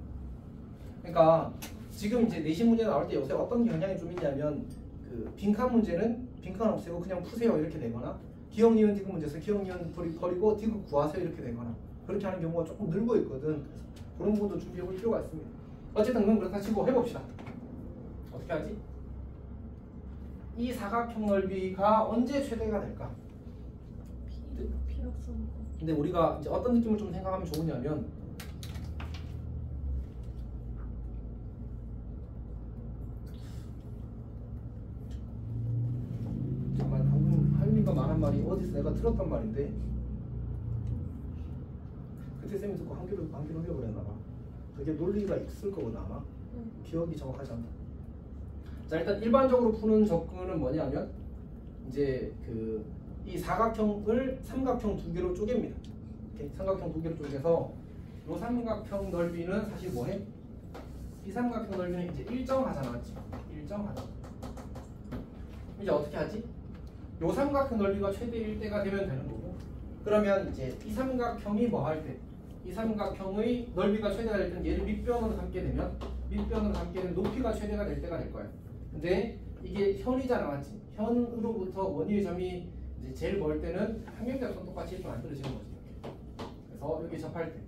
그러니까 지금 이제 내신 문제 나올 때 요새 어떤 경향이 좀 있냐면 그 빈칸 문제는 빈칸 없애고 그냥 푸세요 이렇게 되거나 기억 니은 디귿 문제에서 기억 니은 버리고 디귿 구하세요 이렇게 되거나 그렇게 하는 경우가 조금 늘고 있거든. 그래서 그런 부분도 준비해 볼 필요가 있습니다. 어쨌든 그건 그렇다 치고 해봅시다. 어떻게 하지? 이 사각형 넓이가 언제 최대가 될까? 근데 우리가 이제 어떤 느낌을 좀 생각하면 좋으냐면 정말 방금 할미가 말한 말이 어디서 내가 들었단 말인데 그때 쌤이 듣고 한 귀로 흘려버렸나 봐. 그게 논리가 있을 거거든 아마. 기억이 정확하지 않다. 자, 일단 일반적으로 푸는 접근은 뭐냐면 이제 이 사각형을 삼각형 두 개로 쪼갭니다. 이렇게 삼각형 두 개로 쪼개서 이 삼각형 넓이는 사실 뭐해? 이 삼각형 넓이는 이제 일정하잖아, 맞지? 일정하다. 이제 어떻게 하지? 이 삼각형 넓이가 최대 1대가 되면 되는 거고. 그러면 이제 이 삼각형이 뭐 할 때? 이 삼각형의 넓이가 최대가 될 때는 얘를 밑변으로 삼게 되면 높이가 최대가 될 때가 될 거야. 근데 이게 현이잖아, 맞지? 현으로부터 원위의 점이 이제 제일 멀 때는 평행대각선 똑같이 이렇게 만들어지는 거지. 그래서 여기 접할 때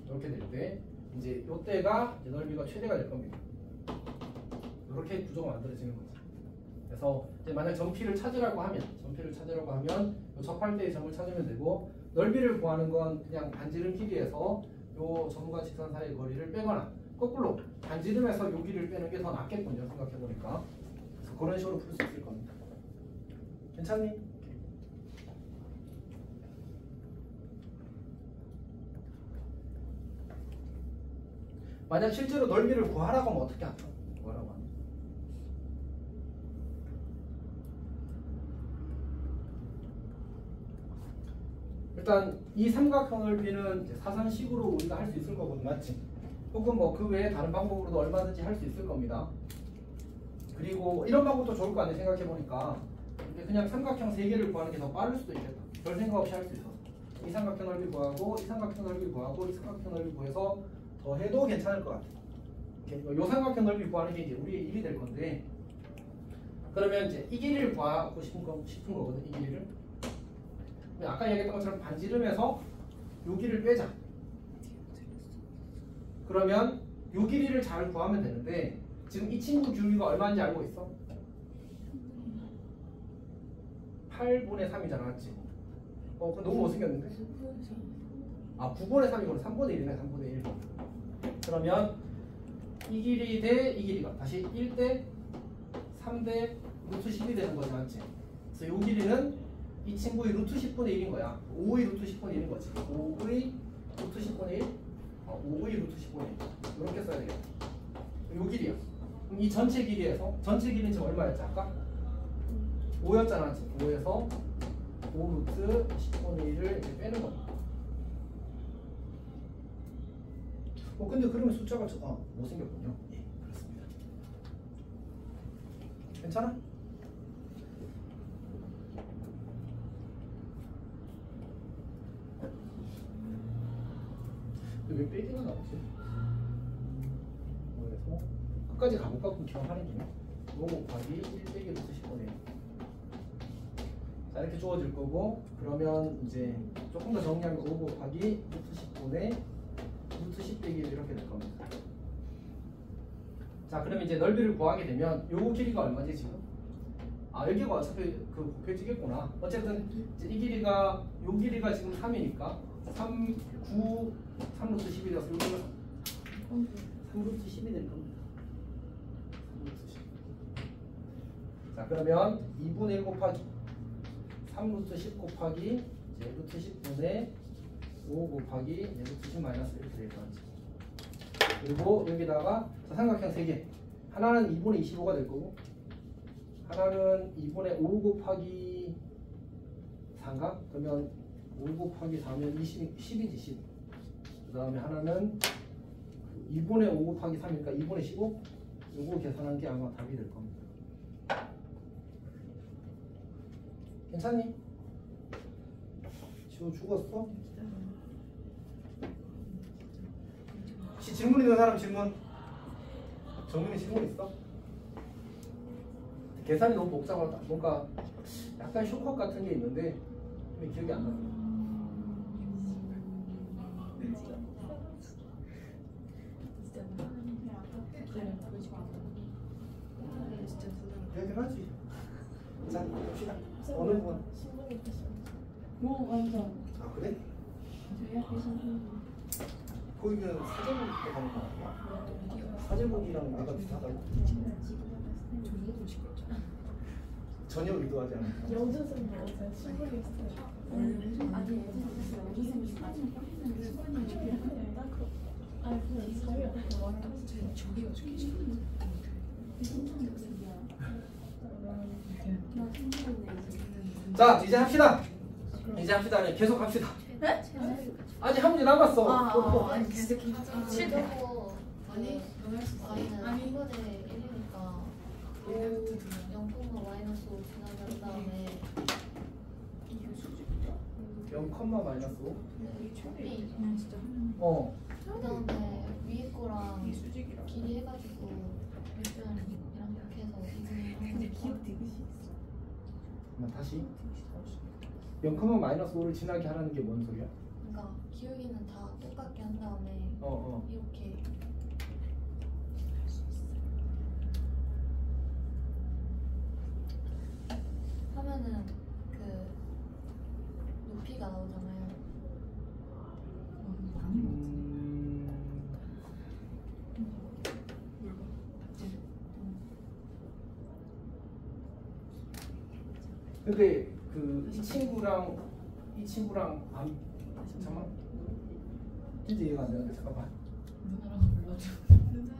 이렇게 될 때 이제 이때가 이제 넓이가 최대가 될 겁니다. 이렇게 구조가 만들어지는 거지. 그래서 이제 만약 점피를 찾으라고 하면 요 접할 때의 점을 찾으면 되고 넓이를 구하는 건 그냥 반지름 길이에서 요 점과 직선 사이의 거리를 빼거나 거꾸로 반지름에서 요 길이를 빼는 게 더 낫겠군요. 생각해보니까. 그래서 그런 식으로 풀 수 있을 겁니다. 괜찮니? 만약 실제로 넓이를 구하라고 하면 어떻게 할까? 뭐라고 하면? 일단 이 삼각형 넓이는 이제 사선식으로 우리가 할 수 있을 거거든, 맞지? 혹은 뭐 그 외에 다른 방법으로도 얼마든지 할 수 있을 겁니다. 그리고 이런 방법도 좋을 거 아니에요. 생각해보니까 그냥 삼각형 3개를 구하는 게 더 빠를 수도 있겠다. 별 생각 없이 할 수 있어. 이 삼각형 넓이 구하고 이 삼각형 넓이 구하고 이 삼각형 넓이 구해서 더 해도 괜찮을 것 같아. 이 삼각형 넓이 구하는 게 이제 우리의 일이 될 건데, 그러면 이제 이 길이를 구하고 싶은 거거든. 이 길이를. 아까 얘기했던 것처럼 반지름에서 요 길이를 빼자. 그러면 요 길이를 잘 구하면 되는데, 지금 이 친구 길이가 얼마인지 알고 있어? 8분의 3이잖아, 맞지? 그럼 너무 못생겼는데? 아, 9분의 3이구나. 3분의 1이네, 3분의 1. 그러면 이 길이 대 이 길이가 다시 1대 3대 루트 10이 되는 거지, 맞지? 그래서 이 길이는 이 친구의 루트 10분의 1인 거야. 5의 루트 10분의 1인 거지. 5의 루트 10분의 1? 5의 루트 10분의 1. 이렇게 써야 되겠다. 이 길이야. 그럼 이 전체 길이에서, 전체 길이는 지금 얼마였지, 아까? 5였잖아, 지금. 5에서 5 루트 10분의 1을 이렇게 빼는 거야. 근데 그러면 숫자가 못생겼군요. 예, 그렇습니다. 괜찮아? 근데 왜 빼기가 나오지? 그래서 끝까지 가볼까? 그럼 기억하는 김에 5 곱하기 1 빼기 루트 10분의 1. 자, 이렇게 주어질 거고, 그러면 이제 조금 더 정리하면 5 곱하기 루트 10분의 루트 10 빼기 1 이렇게 될 겁니다. 자, 그러면 이제 넓이를 구하게 되면 요 길이가 얼마지 지금? 여기가 어차피 곱해지겠구나. 어쨌든 이제 이 길이가, 요 길이가 지금 3이니까 3 루트 10이 되어서 요 길이가 3 루트 10이 될 겁니다. 3 루트 10. 자, 그러면 2분의 1 곱하기 3 루트 10 곱하기 이제 루트 10분의 5 곱하기 루트 10 마이너스 이렇게 될 거지. 그리고 여기다가 삼각형 3개. 하나는 2분의 25가 될 거고, 하나는 2분의 5 곱하기 4인가? 그러면 5 곱하기 4면 10이지 10. 그 다음에 하나는 2분의 5 곱하기 3이니까 2분의 15? 요거 계산한 게 아마 답이 될 겁니다. 괜찮니? 지금 죽었어? 혹시 질문 있는 사람 질문? 정민이 질문 있어? 계산이 너무 복잡하다. 뭔가 약간 쇼컷 같은 게 있는데 기억이 안 나. 얘기를 하지. 자, 봅시다. 어느 분? 완전. 아, 그래? 저희 학교 선생님. 거기는 사제복이 가는 거 아니야? 사제복이랑 내가 비슷하다고? 전혀 의도하지 않았다. 영준쌤 먹었어요. 신분이 있어요. 아니, 영준쌤이 사진 자, 이제 합시다. 이제 합시다. 네, 계속 합시다. 네? 아직 한 문제 남았어. 아니 진짜 실패. 아니 너무 할수 있어. y는 아니 1분의 1이니까 0, 마이너스 5 지나간 다음에 0, 마이너스 5. B 어. 그 다음에 위에 거랑 길이 해가지고 몇변이랑 이렇게 해서 2분의 1. 그럼 다시 0, 마이너스 5를 지나게 하라는 게 뭔 소리야? 그러니까 기울기는 다 똑같게 한 다음에 이렇게 하면은 그 높이가 나오잖아요. 근데 그 이 친구랑 잠깐만 진짜 이해가 안 되는데 잠깐만. 누나랑 불러줘. 누나.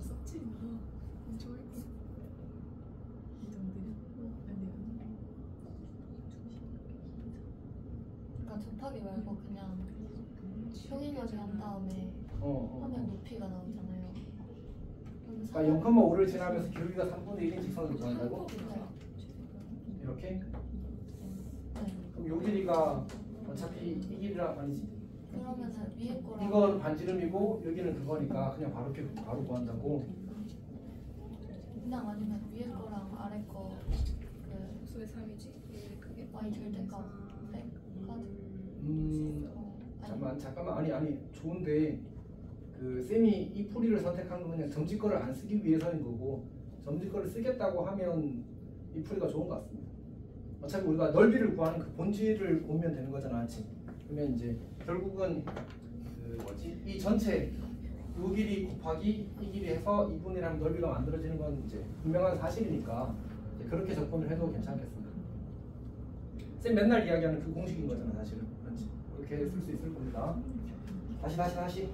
썩지 마. 좋을 거. 이 정도면 그러니까 접하기 말고 그냥 평행하게 한 다음에 하면 높이가 나오잖아요. 그러면 그러니까 0,5를 지나면서 기울기가 3분의 1인 직선으로 구한다고? 이렇게? 네. 그럼 요 길이가 어차피 이 길이랑 아니지? 그러면은 위에 거랑 이건 반지름이고 여기는 그거니까 그냥 바로 이렇게 바로 구한다고? 그냥 아니면 위에 거랑 아래 거그 수의 3이지. 그게 y 절대값 빼가지고 잠깐만 아니 좋은데 그 쌤이 이 풀이를 선택한 건 그냥 점집거를 안 쓰기 위해서인 거고 점집거를 쓰겠다고 하면 이 풀이가 좋은 것 같습니다. 어차피 우리가 넓이를 구하는 그 본질을 보면 되는 거잖아, 맞지? 그러면 이제 결국은 그 뭐지 이 전체 요 길이 곱하기 이 길이 해서 2분의 1 하면 넓이가 만들어지는 건 이제 분명한 사실이니까 이제 그렇게 접근을 해도 괜찮겠습니다. 쌤 맨날 이야기하는 그 공식인 거잖아, 사실은. 그렇지? 그렇게 쓸 수 있을 겁니다. 다시.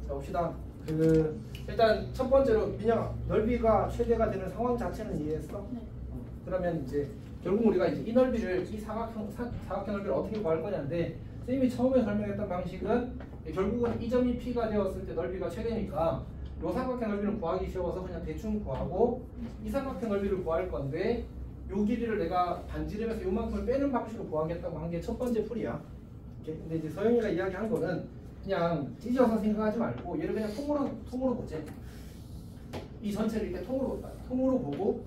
자 봅시다. 그 일단 첫 번째로 민영아 넓이가 최대가 되는 상황 자체는 이해했어? 네. 그러면 이제 결국 우리가 이제 이 넓이를 이 사각형 넓이를 어떻게 구할 거냐인데 쌤이 처음에 설명했던 방식은 결국은 이 점이 P가 되었을 때 넓이가 최대니까 이 삼각형 넓이를 구하기 쉬워서 그냥 대충 구하고 이 삼각형 넓이를 구할 건데 요 길이를 내가 반지름에서 요만큼을 빼는 방식으로 구하겠다고 한 게 첫 번째 풀이야. 이렇게. 근데 이제 서영이가 이야기한 거는 그냥 찢어서 생각하지 말고 얘를 그냥 통으로 보지. 이 전체를 이렇게 통으로 보고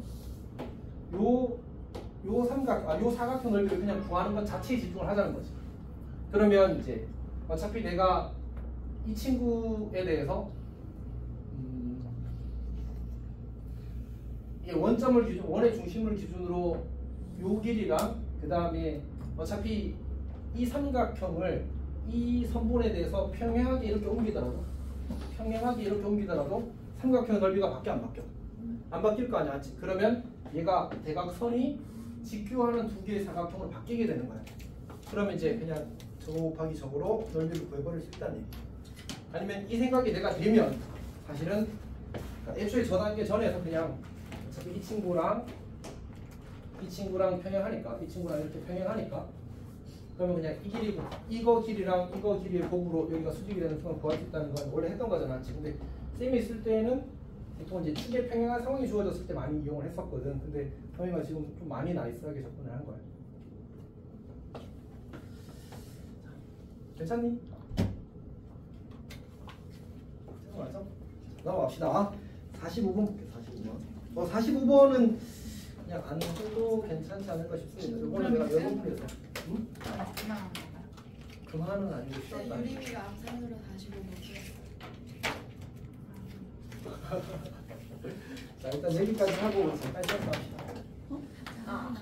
요 사각형 넓이를 그냥 구하는 것 자체에 집중을 하자는 거지. 그러면 이제 어차피 내가 이 친구에 대해서 이게 원의 중심을 기준으로 요 길이랑 그 다음에 어차피 이 삼각형을 이 선분에 대해서 평행하게 이렇게 옮기더라도 삼각형 넓이가 바뀌어 안 바뀌어? 안 바뀔 거 아니야. 그러면 얘가 대각선이 직교하는 두 개의 사각형으로 바뀌게 되는 거야. 그러면 이제 그냥 저거 곱하기 저거로 넓이를 구해버릴 수 있다는 얘기. 아니면 이 생각이 내가 되면 사실은 그러니까 애초에 저 단계 전에서 그냥 어차피 이 친구랑 평행하니까 이 친구랑 이렇게 평행하니까 그러면 그냥 이 길이고 이거 길이랑 이거 길이의 곱으로 여기가 수직이 되는 순간 구할 수 있다는 건 원래 했던 거잖아. 근데 쌤이 있을 때는 보통 이제 축에 평행한 상황이 주어졌을 때 많이 이용을 했었거든. 근데 서희가 지금 좀 많이 나이스하게 접근을 한 거야. 괜찮니? 맞아? 넘어갑시다. 45번 볼게요. 45번. 45번은 그냥 안 해도 괜찮지 않을까 싶습니다. 이번에 내가 여러 번 풀렸어. 응? 그만은 아니고 쉬웠다. 유림이가 암산으로 다시 보고 자 일단 여기까지 하고 잠깐 쉬었다 합시다. 아,